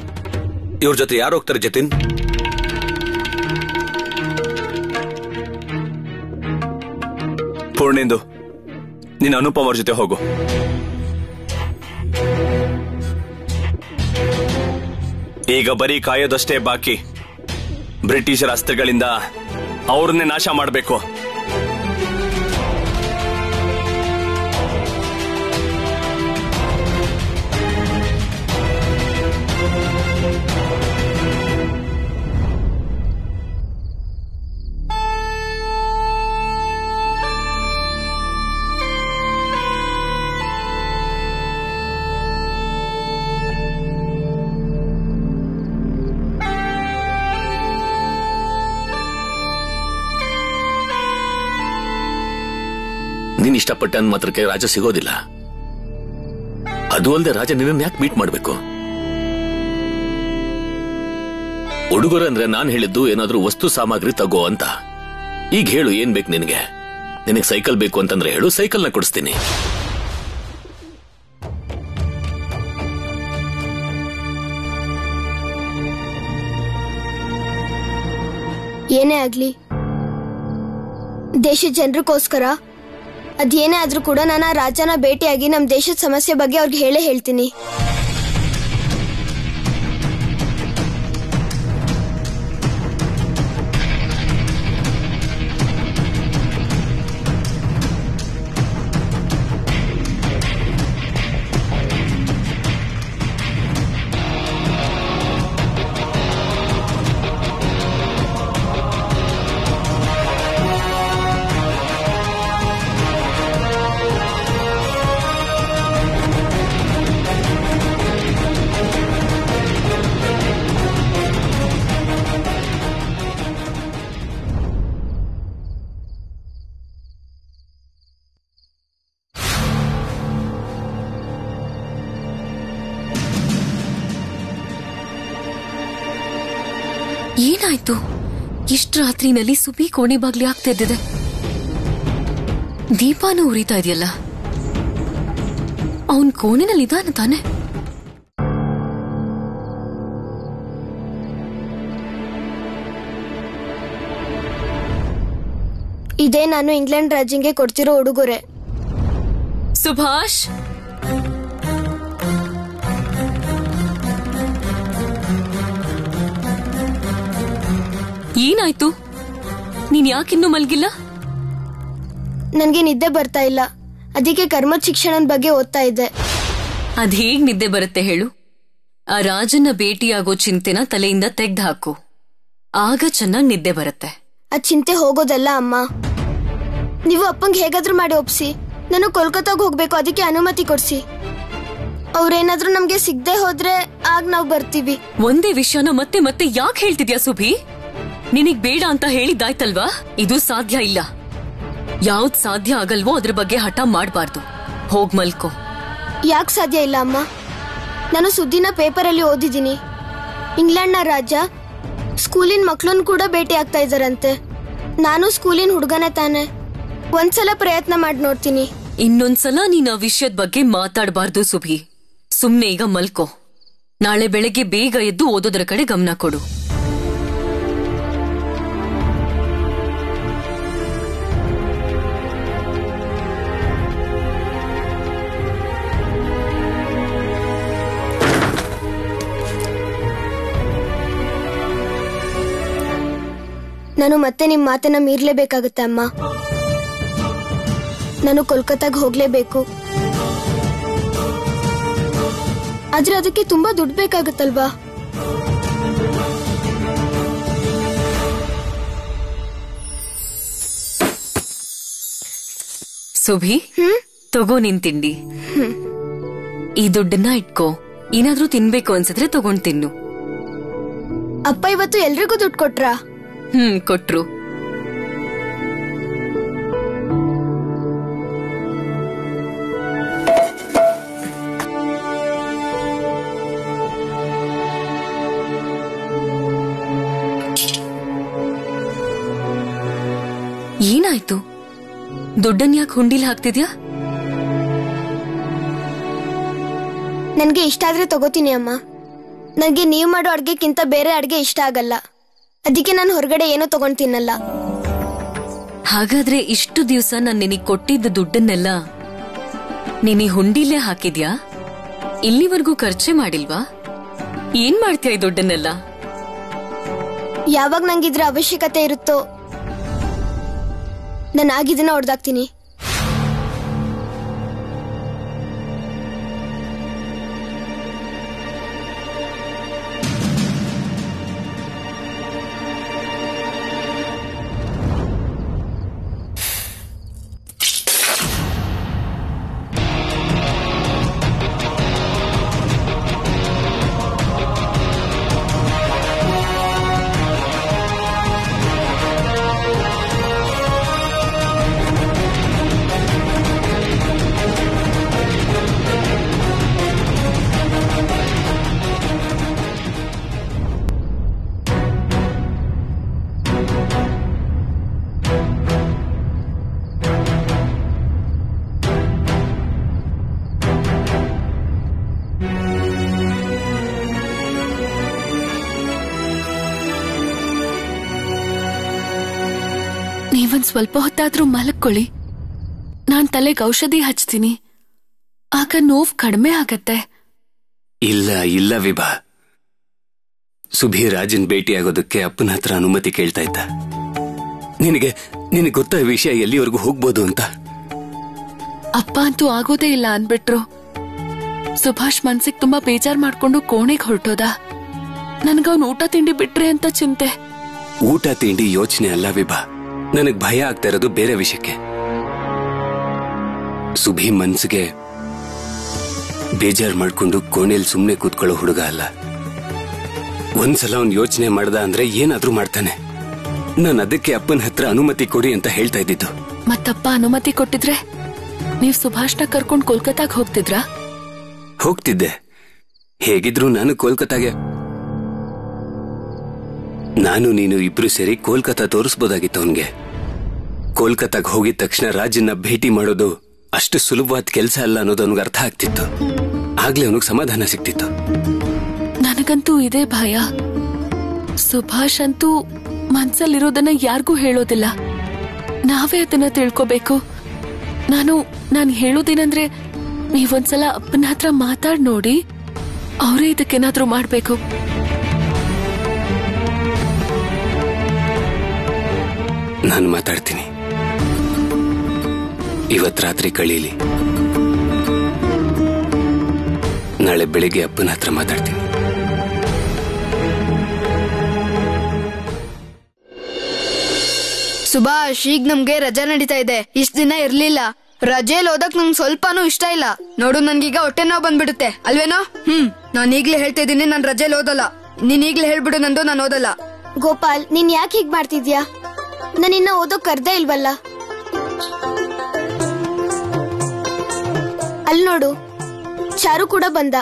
ಇವ್ರ ಜೊತೆ ಯಾರು ಹೋಗ್ತಾರೆ ಜತಿನ್? ಪೂರ್ಣೇಂದು, ನೀನು ಅನುಪಮ್ ಅವ್ರ ಜೊತೆ ಹೋಗು. ಈಗ ಬರೀ ಕಾಯೋದಷ್ಟೇ ಬಾಕಿ. ಬ್ರಿಟಿಷರ ಅಸ್ತ್ರಗಳಿಂದ ಅವ್ರನ್ನೇ ನಾಶ ಮಾಡಬೇಕು. ನೀನ್ ಇಷ್ಟಪಟ್ಟ ಅನ್ ಮಾತ್ರಕ್ಕೆ ರಾಜ ಸಿಗೋದಿಲ್ಲ. ಅದು ಅಲ್ಲದೆ ರಾಜ ನಿನ್ನ ಯಾಕೆ ಮೀಟ್ ಮಾಡ್ಬೇಕು? ಉಡುಗೊರೆ ಅಂದ್ರೆ ನಾನ್ ಹೇಳಿದ್ದು ಏನಾದ್ರೂ ವಸ್ತು ಸಾಮಗ್ರಿ ತಗೋ ಅಂತ. ಈಗ ಹೇಳು, ಏನ್ ಬೇಕು ನಿನಗೆ? ನಿನಗೆ ಸೈಕಲ್ ಬೇಕು ಅಂತಂದ್ರೆ ಹೇಳು, ಸೈಕಲ್ನ ಕೊಡಿಸ್ತೀನಿ. ಏನೇ ಆಗ್ಲಿ, ದೇಶದ ಜನರಿಗೋಸ್ಕರ ಅದೇನೇ ಆದ್ರೂ ಕೂಡ ನಾನು ಆ ರಾಜನ ಭೇಟಿಯಾಗಿ ನಮ್ ದೇಶದ ಸಮಸ್ಯೆ ಬಗ್ಗೆ ಅವ್ರಿಗೆ ಹೇಳೇ ಹೇಳ್ತೀನಿ. ಏನಾಯ್ತು? ಇಷ್ಟು ರಾತ್ರಿನಲ್ಲಿ ಸುಬಿ ಕೋಣೆ ಬಾಗ್ಲಿ ಆಗ್ತಾ ಇದ್ದಿದೆ. ದೀಪಾನು ಉರಿತಾ ಇದೆಯಲ್ಲ, ಅವನ್ ಕೋಣೆನಲ್ಲಿ ಇದಾನ ತಾನೆ? ಇದೇ ನಾನು ಇಂಗ್ಲೆಂಡ್ ರಾಜ್ಯಂಗೆ ಕೊಡ್ತಿರೋ ಉಡುಗೊರೆ. ಸುಭಾಷ್, ಏನಾಯ್ತು? ನೀನ್ ಯಾಕಿನ್ನೂ ಮಲ್ಗಿಲ್ಲ? ನನ್ಗೆ ನಿದ್ದೆ ಬರ್ತಾ ಇಲ್ಲ, ಅದಕ್ಕೆ ಕರ್ಮದ ಶಿಕ್ಷಣದ ಬಗ್ಗೆ ಓದ್ತಾ ಇದ್ದೆ. ಅದ್ ಹೇಗ್ ನಿದ್ದೆ ಬರುತ್ತೆ ಹೇಳು? ಆ ರಾಜನ ಭೇಟಿಯಾಗೋ ಚಿಂತೆನ ತಲೆಯಿಂದ ತೆಗ್ದು ಹಾಕು, ಆಗ ಚೆನ್ನಾಗ್ ನಿದ್ದೆ ಬರುತ್ತೆ. ಆ ಚಿಂತೆ ಹೋಗೋದಲ್ಲ ಅಮ್ಮ. ನೀವು ಅಪ್ಪಂಗೆ ಹೇಗಾದ್ರೂ ಮಾಡಿ ಒಪ್ಸಿ, ನಾನು ಕೋಲ್ಕತ್ತಾಗ ಹೋಗ್ಬೇಕು, ಅದಕ್ಕೆ ಅನುಮತಿ ಕೊಡ್ಸಿ. ಅವ್ರೇನಾದ್ರೂ ನಮ್ಗೆ ಸಿಗದೆ ಹೋದ್ರೆ ಆಗ ನಾವ್ ಬರ್ತೀವಿ. ಒಂದೇ ವಿಷಯನ ಮತ್ತೆ ಮತ್ತೆ ಯಾಕೆ ಹೇಳ್ತಿದ್ಯಾ ಸುಭಿ? ನಿನಗ್ ಬೇಡ ಅಂತ ಹೇಳಿದ್ದಾಯ್ತಲ್ವಾ? ಇದು ಸಾಧ್ಯ ಇಲ್ಲ. ಯಾವ್ದ್ ಸಾಧ್ಯ ಆಗಲ್ವೋ ಅದ್ರ ಬಗ್ಗೆ ಹಠ ಮಾಡ್ಬಾರ್ದು. ಹೋಗ್ ಮಲ್ಕೋ. ಯಾಕೆ ಸಾಧ್ಯ ಇಲ್ಲ ಅಮ್ಮ? ನಾನು ಸುದ್ದಿನ ಪೇಪರಲ್ಲಿ ಓದಿದ್ದೀನಿ. ಇಂಗ್ಲೆಂಡ್ನ ರಾಜ ಸ್ಕೂಲಿನ ಮಕ್ಳನ್ನ ಕೂಡ ಭೇಟಿ ಆಗ್ತಾ ಇದ್ದಾರಂತೆ. ನಾನು ಸ್ಕೂಲಿನ ಹುಡುಗನೇ ತಾನೆ, ಒಂದ್ಸಲ ಪ್ರಯತ್ನ ಮಾಡಿ ನೋಡ್ತೀನಿ. ಇನ್ನೊಂದ್ಸಲ ನೀನ್ ಆ ವಿಷಯದ ಬಗ್ಗೆ ಮಾತಾಡಬಾರ್ದು ಸುಭಿ. ಸುಮ್ನೆ ಈಗ ಮಲ್ಕೋ. ನಾಳೆ ಬೆಳಗ್ಗೆ ಬೇಗ ಎದ್ದು ಓದೋದ್ರ ಕಡೆ ಗಮನ ಕೊಡು. ನಾನು ಮತ್ತೆ ನಿಮ್ ಮಾತನ್ನ ಮೀರ್ಲೇಬೇಕಾಗತ್ತೆ ಅಮ್ಮ. ನಾನು ಕೋಲ್ಕತ್ತಾಗ ಹೋಗ್ಲೇಬೇಕು. ಆದ್ರೆ ಅದಕ್ಕೆ ತುಂಬಾ ದುಡ್ಡು ಬೇಕಾಗುತ್ತಲ್ವಾ? ಸುಭಿ, ತಗೋ ನಿನ್ ತಿಂಡಿ. ಈ ದುಡ್ಡನ್ನ ಇಟ್ಕೋ. ಏನಾದ್ರೂ ತಿನ್ಬೇಕು ಅನ್ಸಿದ್ರೆ ತಗೊಂಡ್ ತಿನ್ನು. ಅಪ್ಪ ಇವತ್ತು ಎಲ್ರಿಗೂ ದುಡ್ಡು ಕೊಟ್ರಾ? ಕೊಟ್ರು. ಏನಾಯ್ತು? ದುಡ್ಡನ್ ಯಾಕೆ ಹುಂಡಿಲ್ ಹಾಕ್ತಿದ್ಯಾ? ನನ್ಗೆ ಇಷ್ಟ ಆದ್ರೆ ತಗೋತೀನಿ ಅಮ್ಮ. ನನ್ಗೆ ನೀವ್ ಮಾಡೋ ಅಡ್ಗೆಕ್ಕಿಂತ ಬೇರೆ ಅಡ್ಗೆ ಇಷ್ಟ ಆಗಲ್ಲ, ಅದಕ್ಕೆ ನಾನು ಹೊರಗಡೆ ಏನೋ ತಗೊಂಡ್ ತಿನ್ನಲ್ಲ. ಹಾಗಾದ್ರೆ ಇಷ್ಟು ದಿವಸ ನಾನು ನಿನಗೆ ಕೊಟ್ಟಿದ್ದ ದುಡ್ಡನ್ನೆಲ್ಲ ನೀನಿ ಹುಂಡಿಲೇ ಹಾಕಿದ್ಯಾ? ಇಲ್ಲಿವರೆಗೂ ಖರ್ಚೆ ಮಾಡಿಲ್ವಾ? ಏನ್ ಮಾಡ್ತೀಯ ಈ ದುಡ್ಡನ್ನೆಲ್ಲ? ಯಾವಾಗ ನಂಗಿದ್ರ ಅವಶ್ಯಕತೆ ಇರುತ್ತೋ ನಾನು ಆಗಿದ್ದನ್ನ ಹೊಡೆದಾಕ್ತೀನಿ. ನೀವೊಂದ್ ಸ್ವಲ್ಪ ಹೊತ್ತಾದ್ರೂ ಮಲಕ್ಕೊಳ್ಳಿ. ನಾನ್ ತಲೆಗೆ ಔಷಧಿ ಹಚ್ತೀನಿ, ಆಗ ನೋವು ಕಡಿಮೆ ಆಗತ್ತೆ. ಇಲ್ಲ ಇಲ್ಲ ವಿಭಾ, ಸುಭಿ ರಾಜನ್ ಭೇಟಿಯಾಗೋದಕ್ಕೆ ಅಪ್ಪನ ಹತ್ರ ಅನುಮತಿ ಕೇಳ್ತಾ ಇದ್ದ. ನಿನಗೆ ಗೊತ್ತಾ ವಿಷಯ ಎಲ್ಲಿವರೆಗೂ ಹೋಗ್ಬೋದು ಅಂತ? ಅಪ್ಪ ಅಂತೂ ಆಗೋದೇ ಇಲ್ಲ ಅನ್ಬಿಟ್ರು. ಸುಭಾಷ್ ಮನ್ಸಿಗೆ ತುಂಬಾ ಬೇಜಾರ್ ಮಾಡ್ಕೊಂಡು ಕೋಣೆಗೆ ಹೊರಟೋದ. ನನ್ಗವ್ನು ಊಟ ತಿಂಡಿ ಬಿಟ್ರೆ ಅಂತ ಚಿಂತೆ. ಊಟ ತಿಂಡಿ ಯೋಚನೆ ಅಲ್ಲ ವಿಭಾ, ನನಗ್ ಭಯ ಆಗ್ತಾ ಇರೋದು ಬೇರೆ ವಿಷಯಕ್ಕೆ. ಸುಭಿ ಮನ್ಸಿಗೆ ಬೇಜಾರ್ ಮಾಡ್ಕೊಂಡು ಕೋಣೆಯಲ್ಲಿ ಸುಮ್ನೆ ಕೂತ್ಕೊಳ್ಳೋ ಹುಡುಗ ಅಲ್ಲ. ಒಂದ್ಸಲ ಅವ್ನ್ ಯೋಚನೆ ಮಾಡ್ದ ಅಂದ್ರೆ ಏನಾದ್ರೂ ಮಾಡ್ತಾನೆ. ನಾನು ಅದಕ್ಕೆ ಅಪ್ಪನ ಹತ್ರ ಅನುಮತಿ ಕೊಡಿ ಅಂತ ಹೇಳ್ತಾ ಇದ್ದಿದ್ದು. ಮತ್ತಪ್ಪ ಅನುಮತಿ ಕೊಟ್ಟಿದ್ರೆ ನೀವ್ ಸುಭಾಷ್ನ ಕರ್ಕೊಂಡ್ ಕೋಲ್ಕತ್ತಾಗ ಹೋಗ್ತಿದ್ರಾ? ಹೋಗ್ತಿದ್ದೆ. ಹೇಗಿದ್ರು ನಾನು ಕೋಲ್ಕತ್ತಾಗೆ, ನಾನು ನೀನು ಇಬ್ರು ಸೇರಿ ಕೋಲ್ಕತ್ತಾ ತೋರಿಸ್ಬೋದಾಗಿತ್ತು ಅವನ್ಗೆ. ಕೋಲ್ಕತ್ತಾಗ ಹೋಗಿದ ತಕ್ಷಣ ರಾಜನ್ನ ಭೇಟಿ ಮಾಡೋದು ಅಷ್ಟು ಸುಲಭವಾದ ಕೆಲಸ ಅಲ್ಲ ಅನ್ನೋದು ಅವನಿಗೆ ಅರ್ಥ ಆಗ್ತಿತ್ತು. ಆಗ್ಲೇ ಅವನಿಗೆ ಸಮಾಧಾನ ಸಿಕ್ತಿತ್ತು. ನನಗಂತೂ ಇದೇ ಭಯ. ಸುಭಾಷ್ ಅಂತೂ ಮನ್ಸಲ್ಲಿರೋದನ್ನ ಯಾರಿಗೂ ಹೇಳೋದಿಲ್ಲ, ನಾವೇ ಅದನ್ನ ತಿಳ್ಕೋಬೇಕು. ನಾನು ಹೇಳೋದೇನಂದ್ರೆ, ನೀವೊಂದ್ಸಲ ಅಪ್ಪನ ಹತ್ರ ಮಾತಾಡ್ ನೋಡಿ, ಅವರೇ ಇದಕ್ಕೇನಾದ್ರೂ ಮಾಡ್ಬೇಕು. ನಾನು ಮಾತಾಡ್ತೀನಿ. ಇವತ್ ರಾತ್ರಿ ಕಳೀಲಿ, ನಾಳೆ ಬೆಳಿಗ್ಗೆ ಅಪ್ಪನ ಹತ್ರ ಮಾತಾಡ್ತೀನಿ. ಸುಭಾಷ್, ಈಗ ನಮ್ಗೆ ರಜಾ ನಡೀತಾ ಇದೆ. ಇಷ್ಟ ದಿನ ಇರ್ಲಿಲ್ಲ. ರಜೆಯಲ್ಲಿ ಓದಕ್ ನಂಗೆ ಸ್ವಲ್ಪನೂ ಇಷ್ಟ ಇಲ್ಲ. ನೋಡು, ನನ್ಗೀಗ ಹೊಟ್ಟೆ ನೋವು ಬಂದ್ಬಿಡುತ್ತೆ ಅಲ್ವೇನೋ? ನಾನ್ ಈಗ್ಲೇ ಹೇಳ್ತಾ ಇದ್ದೀನಿ, ನಾನ್ ರಜೆಯಲ್ಲಿ ಓದಲ್ಲ. ನೀನ್ ಈಗ್ಲೇ ಹೇಳ್ಬಿಡು ನಂದು, ನಾನು ಓದಲ್ಲ. ಗೋಪಾಲ್, ನೀನ್ ಯಾಕೆ ಹೀಗ್ ಮಾಡ್ತಿದ್ಯಾ? ನಾನಿನ್ನ ಓದೋಕ್ ಕರ್ದೇ ಇಲ್ವಲ್ಲ. ಅಲ್ಲಿ ನೋಡು, ಚಾರು ಕೂಡ ಬಂದ.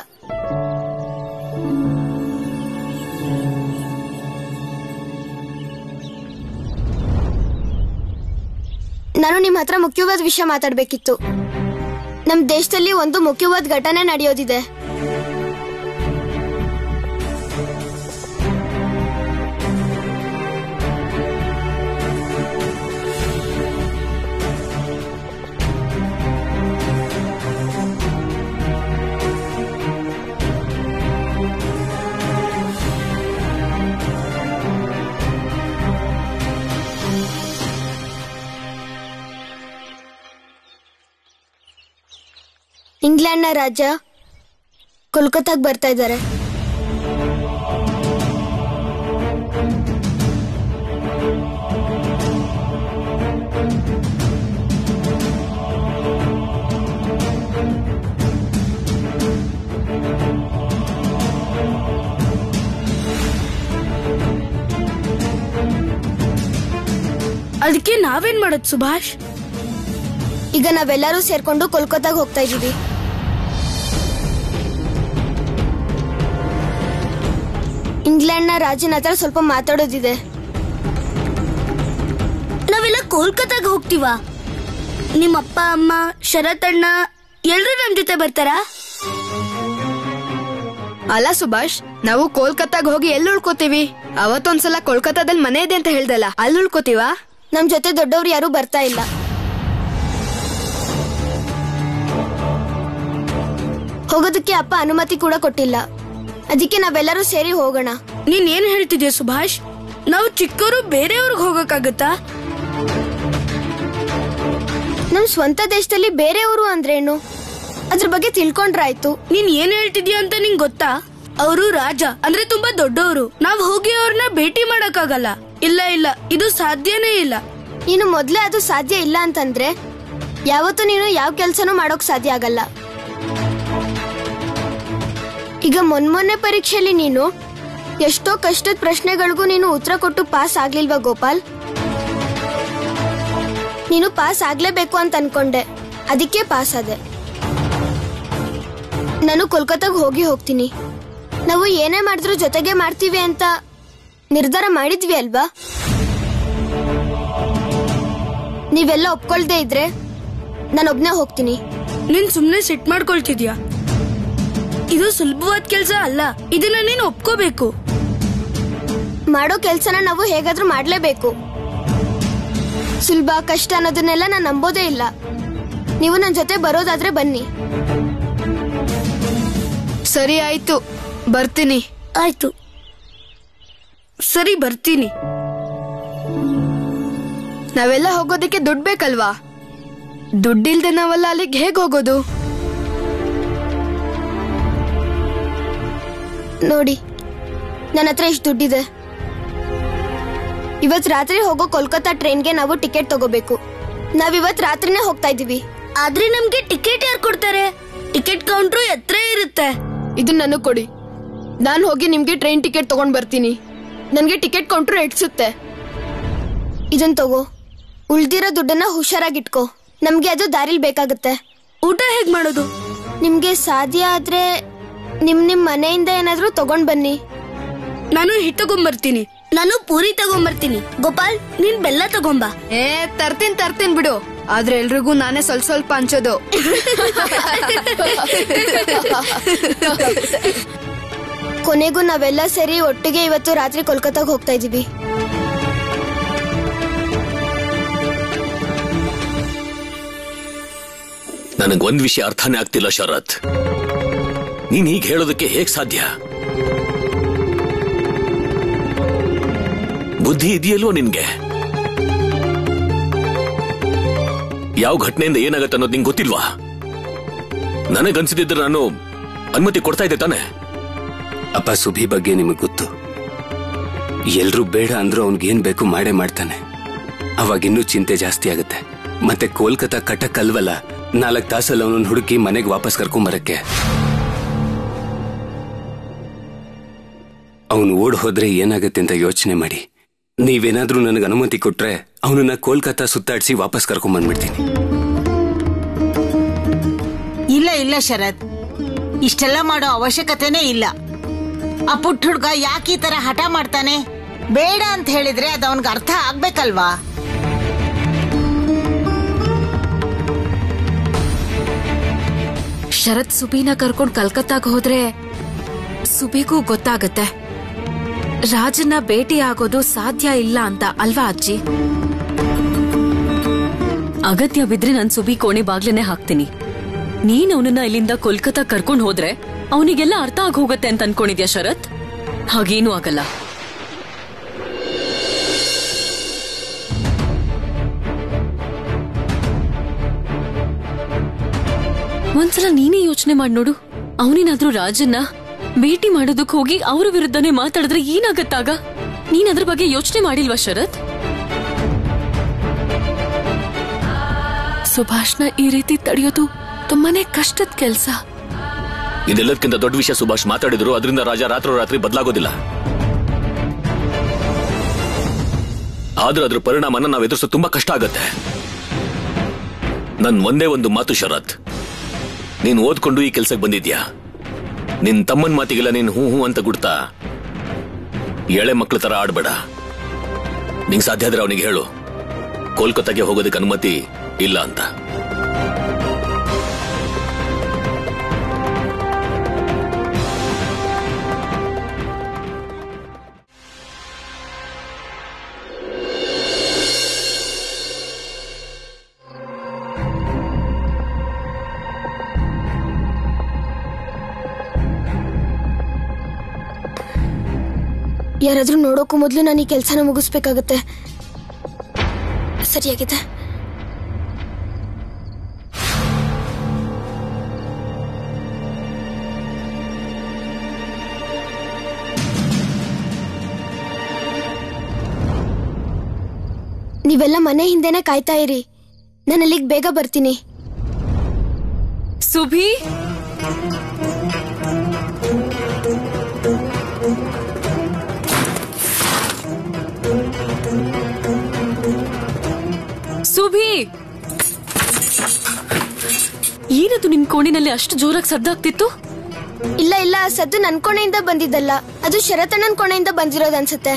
ನಾನು ನಿಮ್ ಹತ್ರ ಮುಖ್ಯವಾದ ವಿಷಯ ಮಾತಾಡ್ಬೇಕಿತ್ತು. ನಮ್ ದೇಶದಲ್ಲಿ ಒಂದು ಮುಖ್ಯವಾದ ಘಟನೆ ನಡೆಯೋದಿದೆ. ಇಂಗ್ಲೆಂಡ್ನ ರಾಜ ಕೋಲ್ಕತ್ತಾಗ ಬರ್ತಾ ಇದ್ದಾರೆ. ಅದಕ್ಕೆ ನಾವೇನ್ ಮಾಡೋದು ಸುಭಾಷ್? ಈಗ ನಾವೆಲ್ಲರೂ ಸೇರ್ಕೊಂಡು ಕೋಲ್ಕತ್ತಾಗ ಹೋಗ್ತಾ ಇದೀವಿ. ಇಂಗ್ಲೆಂಡ್ನ ರಾಜನ ಹತ್ರ ಸ್ವಲ್ಪ ಮಾತಾಡೋದಿದೆ. ನಾವೆಲ್ಲ ಕೋಲ್ಕತ್ತಾಗ ಹೋಗ್ತೀವಾ? ನಿಮ್ಮ ಅಪ್ಪ ಅಮ್ಮ, ಶರತ್ ಅಣ್ಣ ಎಲ್ರು ನಮ್ ಜೊತೆ ಬರ್ತಾರಾ? ಅಲ್ಲ ಸುಭಾಷ್, ನಾವು ಕೋಲ್ಕತ್ತಾಗ ಹೋಗಿ ಎಲ್ಲಿ ಉಳ್ಕೋತೀವಿ? ಅವತ್ತೊಂದ್ಸಲ ಕೋಲ್ಕತ್ತಾದಲ್ಲಿ ಮನೆ ಇದೆ ಅಂತ ಹೇಳ್ದಲ್ಲ, ಅಲ್ಲಿ ಉಳ್ಕೋತೀವಾ? ನಮ್ ಜೊತೆ ದೊಡ್ಡವ್ರು ಯಾರು ಬರ್ತಾ ಇಲ್ಲ. ಹೋಗೋದಕ್ಕೆ ಅಪ್ಪ ಅನುಮತಿ ಕೂಡ ಕೊಟ್ಟಿಲ್ಲ. ಅದಕ್ಕೆ ನಾವೆಲ್ಲರೂ ಸೇರಿ ಹೋಗೋಣ. ನೀನ್ ಏನ್ ಹೇಳ್ತಿದ್ಯಾ ಸುಭಾಷ್? ನಾವು ಚಿಕ್ಕವರು ಬೇರೆಯವ್ರಿಗೆ ಹೋಗಕ್ಕಾಗತ್ತಾ? ನಮ್ ಸ್ವಂತ ದೇಶದಲ್ಲಿ ಬೇರೆಯವರು ಅಂದ್ರೇನು, ಅದ್ರ ಬಗ್ಗೆ ತಿಳ್ಕೊಂಡ್ರಾಯ್ತು. ನೀನ್ ಏನ್ ಹೇಳ್ತಿದ್ಯಾ ಅಂತ ನಿಂಗ್ ಗೊತ್ತಾ? ಅವರು ರಾಜ ಅಂದ್ರೆ ತುಂಬಾ ದೊಡ್ಡವರು. ನಾವ್ ಹೋಗಿ ಅವ್ರನ್ನ ಭೇಟಿ ಮಾಡಕ್ಕಾಗಲ್ಲ. ಇಲ್ಲ ಇಲ್ಲ, ಇದು ಸಾಧ್ಯನೇ ಇಲ್ಲ. ನೀನು ಮೊದ್ಲೇ ಅದು ಸಾಧ್ಯ ಇಲ್ಲ ಅಂತಂದ್ರೆ ಯಾವತ್ತೂ ನೀನು ಯಾವ ಕೆಲ್ಸನೂ ಮಾಡೋಕ್ ಸಾಧ್ಯ ಆಗಲ್ಲ. ಈಗ ಮೊನ್ನೆ ಪರೀಕ್ಷೆಯಲ್ಲಿ ನೀನು ಎಷ್ಟೋ ಕಷ್ಟದ ಪ್ರಶ್ನೆಗಳಿಗೂ ನೀನು ಉತ್ತರ ಕೊಟ್ಟು ಪಾಸ್ ಆಗ್ಲಿಲ್ವಾ ಗೋಪಾಲ್? ನೀನು ಪಾಸ್ ಆಗ್ಲೇಬೇಕು ಅಂತ ಅನ್ಕೊಂಡೆ, ಅದಕ್ಕೆ ಪಾಸ್ ಆದೆ. ನಾನು ಕೋಲ್ಕತ್ತಾಗ ಹೋಗ್ತೀನಿ. ನಾವು ಏನೇ ಮಾಡಿದ್ರು ಜೊತೆಗೆ ಮಾಡ್ತೀವಿ ಅಂತ ನಿರ್ಧಾರ ಮಾಡಿದ್ವಿ ಅಲ್ವಾ? ನೀವೆಲ್ಲ ಒಪ್ಕೊಳ್ದೇ ಇದ್ರೆ ನಾನೊಬ್ನೇ ಹೋಗ್ತೀನಿ. ನೀನ್ ಸುಮ್ನೆ ಸಿಟ್ ಮಾಡ್ಕೊಳ್ತಿದ್ಯಾ? ಇದು ಸುಲಭವಾದ ಕೆಲ್ಸ ಅಲ್ಲ, ಇದನ್ನ ನೀನು ಒಪ್ಕೋಬೇಕು. ಮಾಡೋ ಕೆಲ್ಸನ ನಾವು ಹೇಗಾದ್ರೂ ಮಾಡ್ಲೇಬೇಕು. ಸುಲಭ ಕಷ್ಟ ಅನ್ನೋದನ್ನೆಲ್ಲ ನಾನು ನಂಬೋದೇ ಇಲ್ಲ. ನೀವು ನನ್ನ ಜೊತೆ ಬರೋದಾದ್ರೆ ಬನ್ನಿ. ಸರಿ ಆಯ್ತು, ಬರ್ತೀನಿ. ಆಯ್ತು, ಸರಿ ಬರ್ತೀನಿ. ನಾವೆಲ್ಲ ಹೋಗೋದಕ್ಕೆ ದುಡ್ಡು ಬೇಕಲ್ವಾ? ದುಡ್ಡಿಲ್ದೆ ನಾವೆಲ್ಲ ಅಲ್ಲಿಗೆ ಹೇಗ್ ಹೋಗೋದು? ನೋಡಿ, ನನ್ನ ಹತ್ರ ಇಷ್ಟು ದುಡ್ಡಿದೆ. ಇವತ್ ರಾತ್ರಿ ಹೋಗೋ ಕೋಲ್ಕತ್ತಾ ಟ್ರೈನ್ಗೆ ನಾವು ಟಿಕೆಟ್ ತಗೋಬೇಕು. ನಾವಿವತ್ ರಾತ್ರಿನೇ ಹೋಗ್ತಾ ಇದೀವಿ. ಆದ್ರೆ ನಮ್ಗೆ ಟಿಕೆಟ್ ಯಾರು ಕೊಡ್ತಾರೆ? ಟಿಕೆಟ್ ಕೌಂಟ್ರು ಎತ್ರ ಇರುತ್ತೆ. ಇದನ್ನ ನನಗ್ ಕೊಡಿ, ನಾನು ಹೋಗಿ ನಿಮ್ಗೆ ಟ್ರೈನ್ ಟಿಕೆಟ್ ತಗೊಂಡ್ ಬರ್ತೀನಿ. ನನ್ಗೆ ಟಿಕೆಟ್ ಕೌಂಟ್ರು ಎಡ್ಸುತ್ತೆ. ಇದನ್ ತಗೋ, ಉಳ್ದಿರೋ ದುಡ್ಡನ್ನ ಹುಷಾರಾಗಿಟ್ಕೋ. ನಮ್ಗೆ ಅದು ದಾರಿಲ್ ಬೇಕಾಗುತ್ತೆ. ಊಟ ಹೇಗ್ ಮಾಡೋದು? ನಿಮ್ಗೆ ಸಾಧ್ಯ ಆದ್ರೆ ನಿಮ್ ಮನೆಯಿಂದ ಏನಾದ್ರೂ ತಗೊಂಡ್ ಬನ್ನಿ. ನಾನು ಹಿಟ್ಟು ತಗೊಂಬರ್ತೀನಿ. ನಾನು ಪೂರಿ ತಗೊಂಬರ್ತೀನಿ. ಗೋಪಾಲ್, ನೀನ್ ಬೆಲ್ಲ ತಗೊಂಬ. ತರ್ತೀನಿ ಬಿಡು. ಆದ್ರೆ ಎಲ್ರಿಗೂ ನಾನೇ ಸ್ವಲ್ಪ ಹಂಚೋದು. ಕೊನೆಗೂ ನಾವೆಲ್ಲ ಸೇರಿ ಒಟ್ಟಿಗೆ ಇವತ್ತು ರಾತ್ರಿ ಕೋಲ್ಕತ್ತಾಗ ಹೋಗ್ತಾ ಇದೀವಿ. ನನಗೊಂದ್ ವಿಷಯ ಅರ್ಥನೇ ಆಗ್ತಿಲ್ಲ ಶರತ್. ನೀನ್ ಹೀಗೆ ಹೇಳೋದಕ್ಕೆ ಹೇಗ್ ಸಾಧ್ಯ? ಬುದ್ಧಿ ಇದೆಯಲ್ವೋ ನಿನ್ಗೆ? ಯಾವ ಘಟನೆಯಿಂದ ಏನಾಗತ್ತೆ ಅನ್ನೋದು ನಿಂಗೆ ಗೊತ್ತಿಲ್ವಾ? ನನಗನ್ಸಿದ್ರೆ ನಾನು ಅನುಮತಿ ಕೊಡ್ತಾ ಇದ್ದೆ ತಾನೆ? ಅಪ್ಪ, ಸುಭಿ ಬಗ್ಗೆ ನಿಮಗ್ ಗೊತ್ತು. ಎಲ್ರೂ ಬೇಡ ಅಂದ್ರೂ ಅವನ್ಗೇನ್ ಬೇಕು ಮಾಡೇ ಮಾಡ್ತಾನೆ. ಅವಾಗಿನ್ನೂ ಚಿಂತೆ ಜಾಸ್ತಿ ಆಗುತ್ತೆ. ಮತ್ತೆ ಕೋಲ್ಕತ್ತಾ ಕಟಕ್ ಅಲ್ವಲ್ಲ, 4 ತಾಸಲ್ಲಿ ಅವನನ್ನ ಹುಡುಕಿ ಮನೆಗೆ ವಾಪಸ್ ಕರ್ಕೊಂಬರಕ್ಕೆ. ಅವನು ಓಡ್ ಹೋದ್ರೆ ಏನಾಗತ್ತೆ ಅಂತ ಯೋಚನೆ ಮಾಡಿ. ನೀವೇನಾದ್ರೂ ನನಗೆ ಅನುಮತಿ ಕೊಟ್ರೆ ಅವನನ್ನ ಕೋಲ್ಕತ್ತಾ ಸುತ್ತಾಡಿಸಿ ವಾಪಸ್ ಕರ್ಕೊಂಡ್ಬಂದ್ಬಿಡ್ತೀನಿ. ಇಲ್ಲ ಶರತ್, ಇಷ್ಟೆಲ್ಲ ಮಾಡೋ ಅವಶ್ಯಕತೆನೇ ಇಲ್ಲ. ಆ ಪುಟ್ಟ ಹುಡ್ಗ ಯಾಕೆ ಈ ತರ ಹಠ ಮಾಡ್ತಾನೆ? ಬೇಡ ಅಂತ ಹೇಳಿದ್ರೆ ಅದು ಅವನ್ಗೆ ಅರ್ಥ ಆಗ್ಬೇಕಲ್ವಾ? ಶರತ್ ಸುಬಿನ ಕರ್ಕೊಂಡ್ ಕಲ್ಕತ್ತಾಗ ಹೋದ್ರೆ ಸುಬಿಗೂ ಗೊತ್ತಾಗತ್ತೆ ರಾಜನ್ನ ಭೇಟಿ ಆಗೋದು ಸಾಧ್ಯ ಇಲ್ಲ ಅಂತ, ಅಲ್ವಾ ಅಜ್ಜಿ? ಅಗತ್ಯ ಬಿದ್ರೆ ನಾನ್ ಸುಬಿ ಕೋಣೆ ಬಾಗ್ಲೇನೆ ಹಾಕ್ತೀನಿ. ನೀನ್ ಅವನನ್ನ ಇಲ್ಲಿಂದ ಕೋಲ್ಕತ್ತಾ ಕರ್ಕೊಂಡ್ ಹೋದ್ರೆ ಅವನಿಗೆಲ್ಲ ಅರ್ಥ ಆಗಿ ಹೋಗತ್ತೆ ಅಂತ ಅನ್ಕೊಂಡಿದ್ಯಾ ಶರತ್? ಹಾಗೇನೂ ಆಗಲ್ಲ. ಒಂದ್ಸಲ ನೀನೇ ಯೋಚನೆ ಮಾಡಿ ನೋಡು. ಅವನೇನಾದ್ರೂ ರಾಜನ್ನ ಭೇಟಿ ಮಾಡೋದಕ್ ಹೋಗಿ ಅವರ ವಿರುದ್ಧನೇ ಮಾತಾಡಿದ್ರೆ ಏನಾಗತ್ತಾಗ? ನೀನ್ ಅದ್ರ ಬಗ್ಗೆ ಯೋಚನೆ ಮಾಡಿಲ್ವಾ ಶರತ್? ಸುಭಾಷ್ನ ಈ ರೀತಿ ತಡೆಯೋದು ತುಂಬಾನೇ ಕಷ್ಟದ ಕೆಲ್ಸ. ಇದೆಲ್ಲದಕ್ಕಿಂತ ದೊಡ್ಡ ವಿಷಯ ಸುಭಾಷ್ ಮಾತಾಡಿದ್ರು ಅದರಿಂದ ರಾಜ ರಾತ್ರೋರಾತ್ರಿ ಬದಲಾಗೋದಿಲ್ಲ. ಆದ್ರೆ ಅದ್ರ ಪರಿಣಾಮನ ನಾವು ಎದುರಿಸೋದು ತುಂಬಾ ಕಷ್ಟ ಆಗತ್ತೆ. ನನ್ ಒಂದೇ ಒಂದು ಮಾತು ಶರತ್, ನೀನ್ ಓದ್ಕೊಂಡು ಈ ಕೆಲ್ಸಕ್ಕೆ ಬಂದಿದ್ಯಾ. ನಿನ್ ತಮ್ಮನ್ ಮಾತಿಗೆಲ್ಲ ನೀನ್ ಹೂ ಹೂ ಅಂತ ಗುಡ್ತಾ ಎಳೆ ಮಕ್ಳ ತರ ಆಡ್ಬೇಡ. ನಿಂಗ್ ಸಾಧ್ಯ ಆದ್ರೆ ಅವನಿಗೆ ಹೇಳು ಕೋಲ್ಕತ್ತಾಗೆ ಹೋಗೋದಕ್ಕೆ ಅನುಮತಿ ಇಲ್ಲ ಅಂತ. ಯಾರಾದ್ರೂ ನೋಡೋಕ್ಕೂ ಮೊದಲು ನಾನು ಈ ಕೆಲಸನ ಮುಗಿಸ್ಬೇಕಾಗತ್ತೆ. ಸರಿಯಾಗಿದೆ. ನೀವೆಲ್ಲ ಮನೆ ಹಿಂದೆನೆ ಕಾಯ್ತಾ ಇರಿ, ನಾನು ಅಲ್ಲಿಗೆ ಬೇಗ ಬರ್ತೀನಿ. ಸುಭಿ, ಸುಭಿ, ಏನದು ನಿಮ್ ಕೋಣಿನಲ್ಲಿ ಅಷ್ಟು ಜೋರಾಗಿ ಸದ್ದಾಗ್ತಿತ್ತು? ಇಲ್ಲ ಇಲ್ಲ, ಸದ್ದು ನನ್ ಕೋಣೆಯಿಂದ ಬಂದಿದ್ದಲ್ಲ, ಅದು ಶರತಣ್ಣನ್ ಕೋಣೆಯಿಂದ ಬಂದಿರೋದು ಅನ್ಸುತ್ತೆ.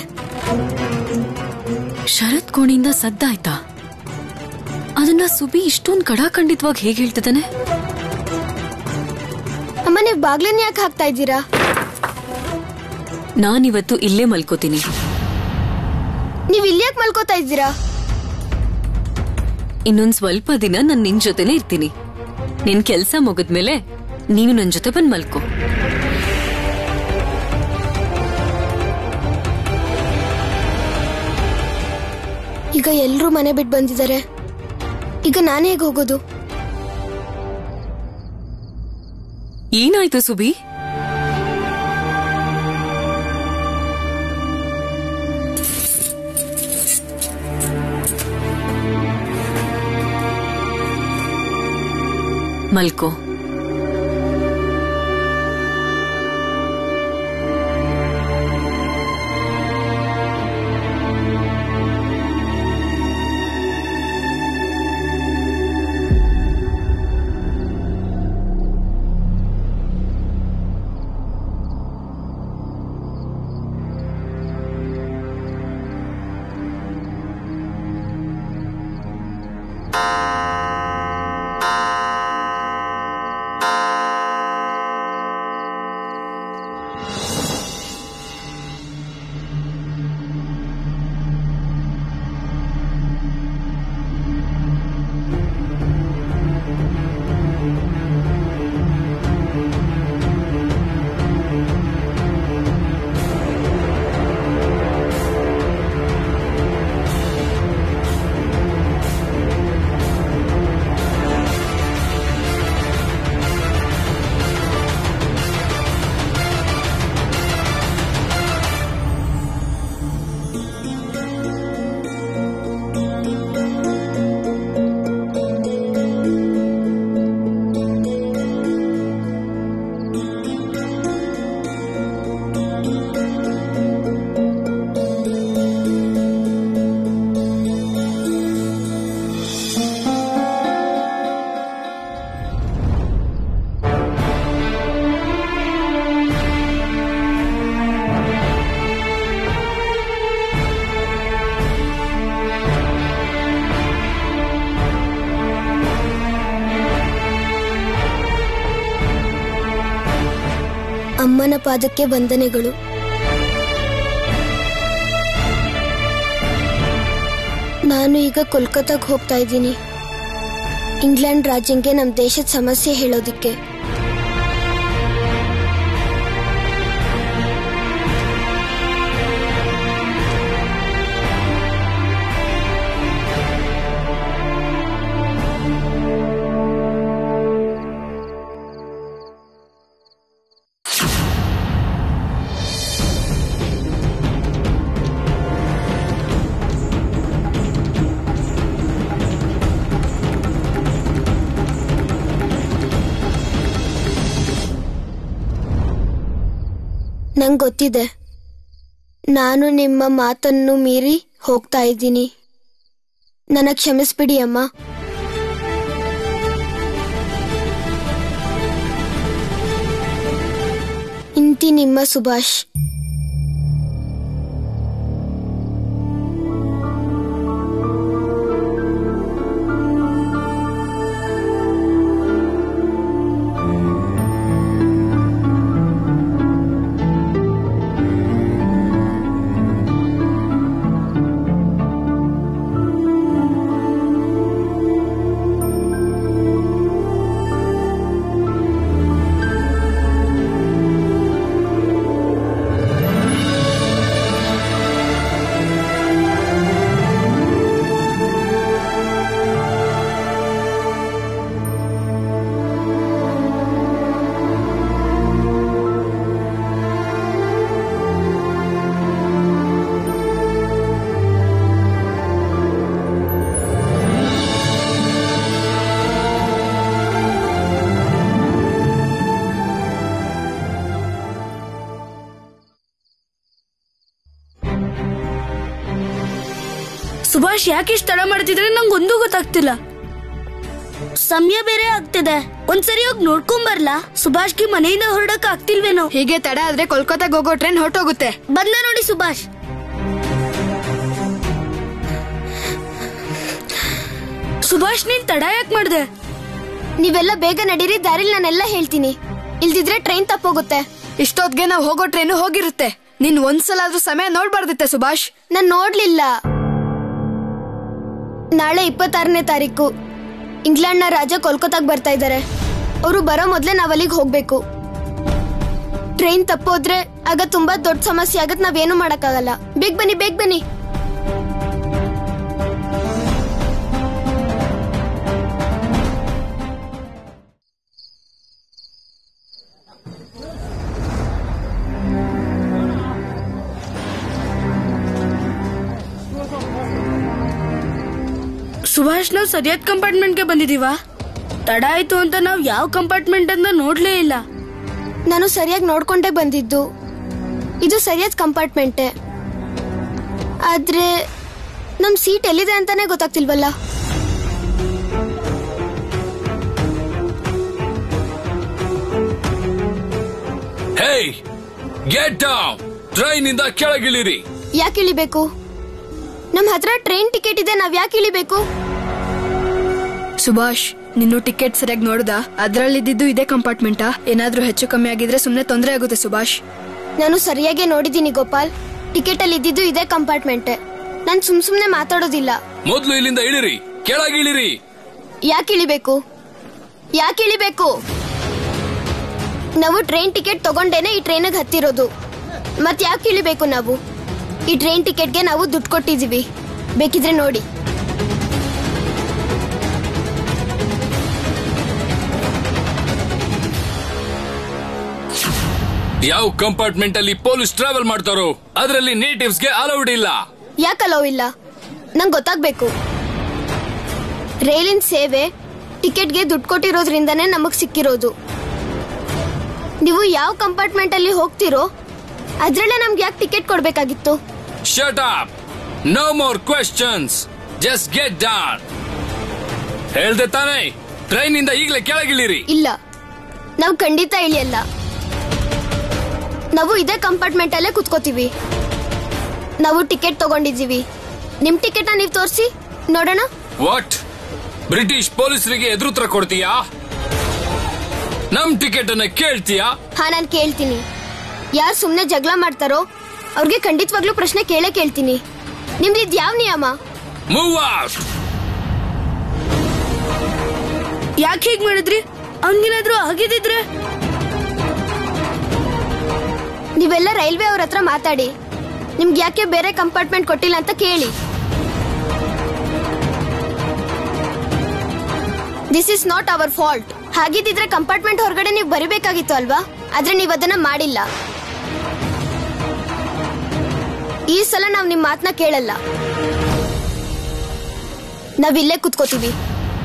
ಶರತ್ ಕೋಣೆಯಿಂದ ಸದ್ದಾಯ್ತಾ? ಅದನ್ನ ಸುಬಿ ಇಷ್ಟೊಂದು ಕಡಾಖಂಡಿತವಾಗಿ ಹೇಗೆ ಹೇಳ್ತಿದ್ದಾನೆ? ಅಮ್ಮ, ನೀವ್ ಬಾಗ್ಲನ್ನ ಯಾಕೆ ಹಾಕ್ತಾ ಇದ್ದೀರಾ? ನಾನಿವತ್ತು ಇಲ್ಲೇ ಮಲ್ಕೋತೀನಿ. ನೀವ್ ಇಲ್ಲಿ ಯಾಕೆ ಮಲ್ಕೋತಾ ಇದ್ದೀರಾ? ಇನ್ನೊಂದ್ ಸ್ವಲ್ಪ ದಿನ ನಾನ್ ನಿನ್ ಜೊತೆನೆ ಇರ್ತೀನಿ. ನಿನ್ ಕೆಲ್ಸ ಮುಗಿದ್ಮೇಲೆ ನೀನು ನನ್ ಜೊತೆ ಬಂದ್ ಮಲ್ಕೋ. ಈಗ ಎಲ್ರೂ ಮನೆ ಬಿಟ್ಟು ಬಂದಿದ್ದಾರೆ. ಈಗ ನಾನು ಹೇಗೆ ಹೋಗೋದು? ಏನಾಯ್ತು ಸುಬಿ? ಮಲ್ಕೋ. ಅಮ್ಮನ ಪಾದಕ್ಕೆ ವಂದನೆಗಳು. ನಾನು ಈಗ ಕೋಲ್ಕತ್ತಾಗ ಹೋಗ್ತಾ ಇದ್ದೀನಿ. ಇಂಗ್ಲೆಂಡ್ ರಾಜ್ಯಂಗೆ ನಮ್ಮ ದೇಶದ ಸಮಸ್ಯೆ ಹೇಳೋದಿಕ್ಕೆ. ನಂಗೆ ಗೊತ್ತಿದೆ, ನಾನು ನಿಮ್ಮ ಮಾತನ್ನು ಮೀರಿ ಹೋಗ್ತಾ ಇದ್ದೀನಿ. ನನಗೆ ಕ್ಷಮಿಸ್ಬಿಡಿ ಅಮ್ಮ. ಇಂತಿ ನಿಮ್ಮ ಸುಭಾಷ್. ಸುಭಾಷ್ ಯಾಕೆ ಇಷ್ಟು ತಡ ಮಾಡ್ತಿದ್ರೆ ನಂಗೊಂದು ಗೊತ್ತಾಗ್ತಿಲ್ಲ. ಸಮಯ ಬೇರೆ ಆಗ್ತಿದೆ. ಒಂದ್ಸರಿ ಹೋಗಿ ನೋಡ್ಕೊಂಡ್ ಬರ್ಲಾ? ಸುಭಾಷ್ಗೆ ಮನೆಯಿಂದ ಹೊರಡಕ್ ಆಗ್ತಿಲ್ವೇನೋ. ಹೀಗೆ ತಡ ಆದ್ರೆ ಕೋಲ್ಕತ್ತಾಗ ಹೋಗೋ ಟ್ರೈನ್ ಹೊರಟೋಗುತ್ತೆ. ಬಂದ ನೋಡಿ ಸುಭಾಷ್. ಸುಭಾಷ್ ನೀನ್ ತಡ ಯಾಕೆ ಮಾಡ್ದೆ? ನೀವೆಲ್ಲ ಬೇಗ ನಡೀರಿ, ದಾರಿಲಿ ನಾನೆಲ್ಲ ಹೇಳ್ತೀನಿ. ಇಲ್ದಿದ್ರೆ ಟ್ರೈನ್ ತಪ್ಪೋಗುತ್ತೆ. ಇಷ್ಟೊತ್ಗೆ ನಾವು ಹೋಗೋ ಟ್ರೈನ್ ಹೋಗಿರುತ್ತೆ. ನೀನ್ ಒಂದ್ಸಲ ಆದ್ರೂ ಸಮಯ ನೋಡ್ಬಾರ್ದಿತ್ತೆ ಸುಭಾಷ್. ನಾನ್ ನೋಡ್ಲಿಲ್ಲ. ನಾಳೆ 26ನೇ ತಾರೀಕು ಇಂಗ್ಲೆಂಡ್ನ ರಾಜ ಕೋಲ್ಕತ್ತಾಗ್ ಬರ್ತಾ ಇದ್ದಾರೆ. ಅವರು ಬರೋ ಮೊದ್ಲೇ ನಾವ್ ಅಲ್ಲಿಗೆ ಹೋಗ್ಬೇಕು. ಟ್ರೈನ್ ತಪ್ಪೋದ್ರೆ ಆಗ ತುಂಬಾ ದೊಡ್ಡ ಸಮಸ್ಯೆ ಆಗತ್. ನಾವೇನು ಮಾಡಕ್ಕಾಗಲ್ಲ. ಬೇಗ ಬನ್ನಿ, ಬೇಗ ಬನ್ನಿ. ಸುಭಾಷ್, ನಾವು ಸರಿಯಾದ ಕಂಪಾರ್ಟ್ಮೆಂಟ್ಗೆ ಬಂದಿದೀವಾ? ತಡ ಆಯ್ತು ಅಂತ ನಾವು ಯಾವ ಕಂಪಾರ್ಟ್ಮೆಂಟ್ ಅಂತ ನೋಡ್ಲೇ ಇಲ್ಲ. ನಾನು ಸರಿಯಾಗಿ ನೋಡ್ಕೊಂಡೇ ಬಂದಿದ್ದು. ಇದು ಸರಿಯಾದ ಕಂಪಾರ್ಟ್ಮೆಂಟೇ. ಆದ್ರೆ ನಮ್ ಸೀಟ್ ಎಲ್ಲಿದೆ ಅಂತಾನೆ ಗೊತ್ತಾಗ್ತಿಲ್ವಲ್ಲ. ಹೇಯ್, ಗೆಟ್ ಡೌನ್. ಟ್ರೈನ್ ಇಂದ ಕೆಳಗಿಳಿರಿ. ಯಾಕೆ ಇಳಿಬೇಕು? ನಮ್ ಹತ್ರ ಟ್ರೈನ್ ಟಿಕೆಟ್ ಇದೆ, ನಾವ್ ಯಾಕೆ ಇಳಿಬೇಕು? ಸುಭಾಷ್, ನಿನ್ನ ಟಿಕೆಟ್ ಸರಿಯಾಗಿ ನೋಡ್ದ? ಅದ್ರಲ್ಲಿದ್ದು ಇದೇ ಕಂಪಾರ್ಟ್ಮೆಂಟಾ? ಏನಾದ್ರೂ ಹೆಚ್ಚು ಕಮ್ಮಿ ಆಗಿದ್ರೆ ಸುಮ್ನೆ ತೊಂದರೆ ಆಗುತ್ತೆ ಸುಭಾಷ್. ನಾನು ಸರಿಯಾಗಿ ನೋಡಿದ್ದೀನಿ ಗೋಪಾಲ್. ಟಿಕೆಟ್ ಅಲ್ಲಿ ಇದ್ದಿದ್ದು ಇದೇ ಕಂಪಾರ್ಟ್ಮೆಂಟ್. ನಾನ್ ಸುಮ್ನೆ ಮಾತಾಡೋದಿಲ್ಲ. ಮೊದ್ಲು ಇಲ್ಲಿಂದ ಇಳಿರಿ, ಕೆಳಗಿಳಿರಿ. ಯಾಕೆ ಇಳಿಬೇಕು? ಯಾಕೆ ಇಳಿಬೇಕು? ನಾವು ಟ್ರೈನ್ ಟಿಕೆಟ್ ತಗೊಂಡೇನೆ ಈ ಟ್ರೈನ್ಗೆ ಹತ್ತಿರೋದು. ಮತ್ ಯಾಕೆ ಇಳಿಬೇಕು ನಾವು? ಈ ಟ್ರೈನ್ ಟಿಕೆಟ್ಗೆ ನಾವು ದುಡ್ಡು ಕೊಟ್ಟಿದೀವಿ. ಬೇಕಿದ್ರೆ ನೋಡಿ. ಯಾವ ಕಂಪಾರ್ಟ್ಮೆಂಟ್ ಅಲ್ಲಿ ಪೊಲೀಸ್ ಟ್ರಾವೆಲ್ ಮಾಡ್ತಾರೋ ಅದರಲ್ಲಿ ನೇಟಿವ್ಸ್ ಗೆ ಅಲೌಡ್ ಇಲ್ಲ. ಯಾಕೆ ಅಲೌ ಇಲ್ಲ? ನಂಗೆ ಗೊತ್ತಾಗ್ಬೇಕು. ರೈಲಿನ ಸೇವೆ ಟಿಕೆಟ್ಗೆ ದುಡ್ಡು ಕೊಟ್ಟಿರೋದ್ರಿಂದನೇ ನಮಗ್ ಸಿಕ್ಕಿರೋದು. ನೀವು ಯಾವ ಕಂಪಾರ್ಟ್ಮೆಂಟ್ ಅಲ್ಲಿ ಹೋಗ್ತಿರೋ ಅದ್ರಲ್ಲೇ ನಮ್ಗೆ ಯಾಕೆ ticket ಕೊಡ್ಬೇಕಾಗಿತ್ತು? Shut up! No more questions. Just get down. ಹೇಳ್ದೆ ತಾನೇ, ಟ್ರೈನ್ ಇಂದ ಈಗಲೇ ಕೆಳಗಿಳಿರಿ. ಇಲ್ಲ, ನಾವು ಖಂಡಿತ ಇಳಿಯಲ್ಲ. ನಾವು ಇದೇ ಕಂಪಾರ್ಟ್ಮೆಂಟ್ ಅಲ್ಲೇ ಕುತ್ಕೋತೀವಿ. ನಾವು ಟಿಕೆಟ್ ತಗೊಂಡಿದ್ದೀವಿ. ನಿಮ್ ಟಿಕೆಟ್ ನೀವು ತೋರಿಸಿ ನೋಡೋಣ. ವಾಟ್? ಬ್ರಿಟಿಷ್ ಪೊಲೀಸರಿಗೆ ಎದುರುತ್ರ ಕೊಡ್ತೀಯಾ? ನಮ್ ಟಿಕೆಟ್ ಅನ್ನ ಕೇಳ್ತೀಯಾ? ಹಾ, ನಾನ್ ಕೇಳ್ತೀನಿ. ಯಾರು ಸುಮ್ನೆ ಜಗಳ ಮಾಡ್ತಾರೋ ಅವ್ರಿಗೆ ಖಂಡಿತವಾಗ್ಲೂ ಪ್ರಶ್ನೆ ಕೇಳ್ತೀನಿ. ನಿಮ್ದು ಇದ್ ಯಾವ ನಿಯಮ? Move out. ಯಾಕೆ ಹೀಗ್ ಮಾಡಿದ್ರಿ? ಹಂಗೇನಾದ್ರೂ ಆಗಿದ್ರೆ? ನೀವೆಲ್ಲ ರೈಲ್ವೆ ಅವ್ರ ಹತ್ರ ಮಾತಾಡಿ. ನಿಮ್ಗೆ ಯಾಕೆ ಬೇರೆ ಕಂಪಾರ್ಟ್ಮೆಂಟ್ ಕೊಟ್ಟಿಲ್ಲ ಅಂತ ಕೇಳಿ. This is not our fault. ಹಾಗಿದ್ದಿದ್ರೆ ಕಂಪಾರ್ಟ್ಮೆಂಟ್ ಹೊರಗಡೆ ನೀವು ಬರಿಬೇಕಾಗಿತ್ತು ಅಲ್ವಾ? ಆದ್ರೆ ನೀವು ಅದನ್ನ ಮಾಡಿಲ್ಲ. ಈ ಸಲ ನಾವ್ ನಿಮ್ ಮಾತನ್ನ ಕೇಳಲ್ಲ. ನಾವಿಲ್ಲೇ ಕುತ್ಕೋತೀವಿ.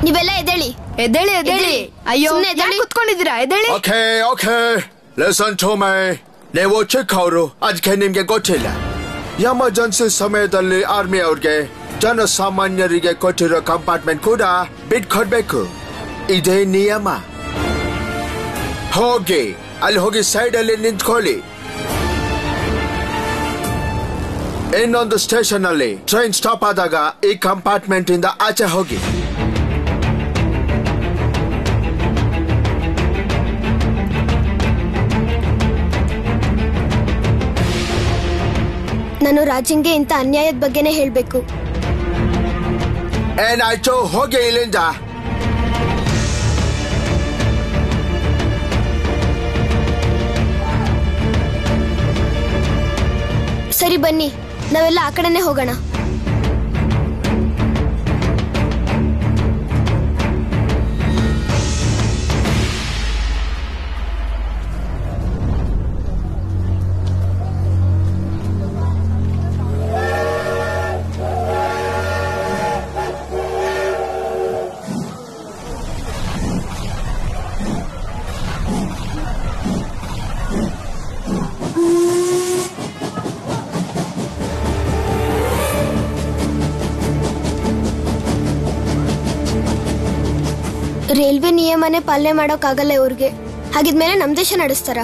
ನೀವೆಲ್ಲ ಎದ್ದೇಳಿ. ಎದ್ದೇಳಿ, ಎದ್ದೇಳಿ. ಅಯ್ಯೋ, ಎದ್ದೇಳಿ ಕುತ್ಕೊಂಡಿದ್ದೀರಾ? ಎದ್ದೇಳಿ. Okay, okay, listen to my. ನೀವು ಚಿಕ್ಕವರು, ಅದಕ್ಕೆ ನಿಮ್ಗೆ ಗೊತ್ತಿಲ್ಲ. ಎಮರ್ಜೆನ್ಸಿ ಸಮಯದಲ್ಲಿ ಆರ್ಮಿ ಅವ್ರಿಗೆ ಜನಸಾಮಾನ್ಯರಿಗೆ ಕೊಟ್ಟಿರೋ ಕಂಪಾರ್ಟ್ಮೆಂಟ್ ಕೂಡ ಬಿಟ್ಕೊಡ್ಬೇಕು. ಇದೇ ನಿಯಮ. ಹೋಗಿ ಅಲ್ಲಿ ಹೋಗಿ ಸೈಡ್ ಅಲ್ಲಿ ನಿಂತ್ಕೊಳ್ಳಿ. ಇನ್ನೊಂದು ಸ್ಟೇಷನ್ ಅಲ್ಲಿ ಟ್ರೈನ್ ಸ್ಟಾಪ್ ಆದಾಗ ಈ ಕಂಪಾರ್ಟ್ಮೆಂಟ್ ಇಂದ ಆಚೆ ಹೋಗಿ. ನಾನು ರಾಜಿಂಗೆ ಇಂಥ ಅನ್ಯಾಯದ ಬಗ್ಗೆನೇ ಹೇಳ್ಬೇಕು. ಏನಾಯ್ತು? ಹೋಗಿ ಇಲ್ಲಿಂದ. ಸರಿ, ಬನ್ನಿ, ನಾವೆಲ್ಲ ಆ ಕಡೆನೆ ಹೋಗೋಣ. ರೈಲ್ವೆ ನಿಯಮನೇ ಪಾಲನೆ ಮಾಡೋಕ್ಕಾಗಲ್ಲ ಇವ್ರಿಗೆ. ಹಾಗಿದ್ಮೇಲೆ ನಮ್ ದೇಶ ನಡೆಸ್ತಾರ?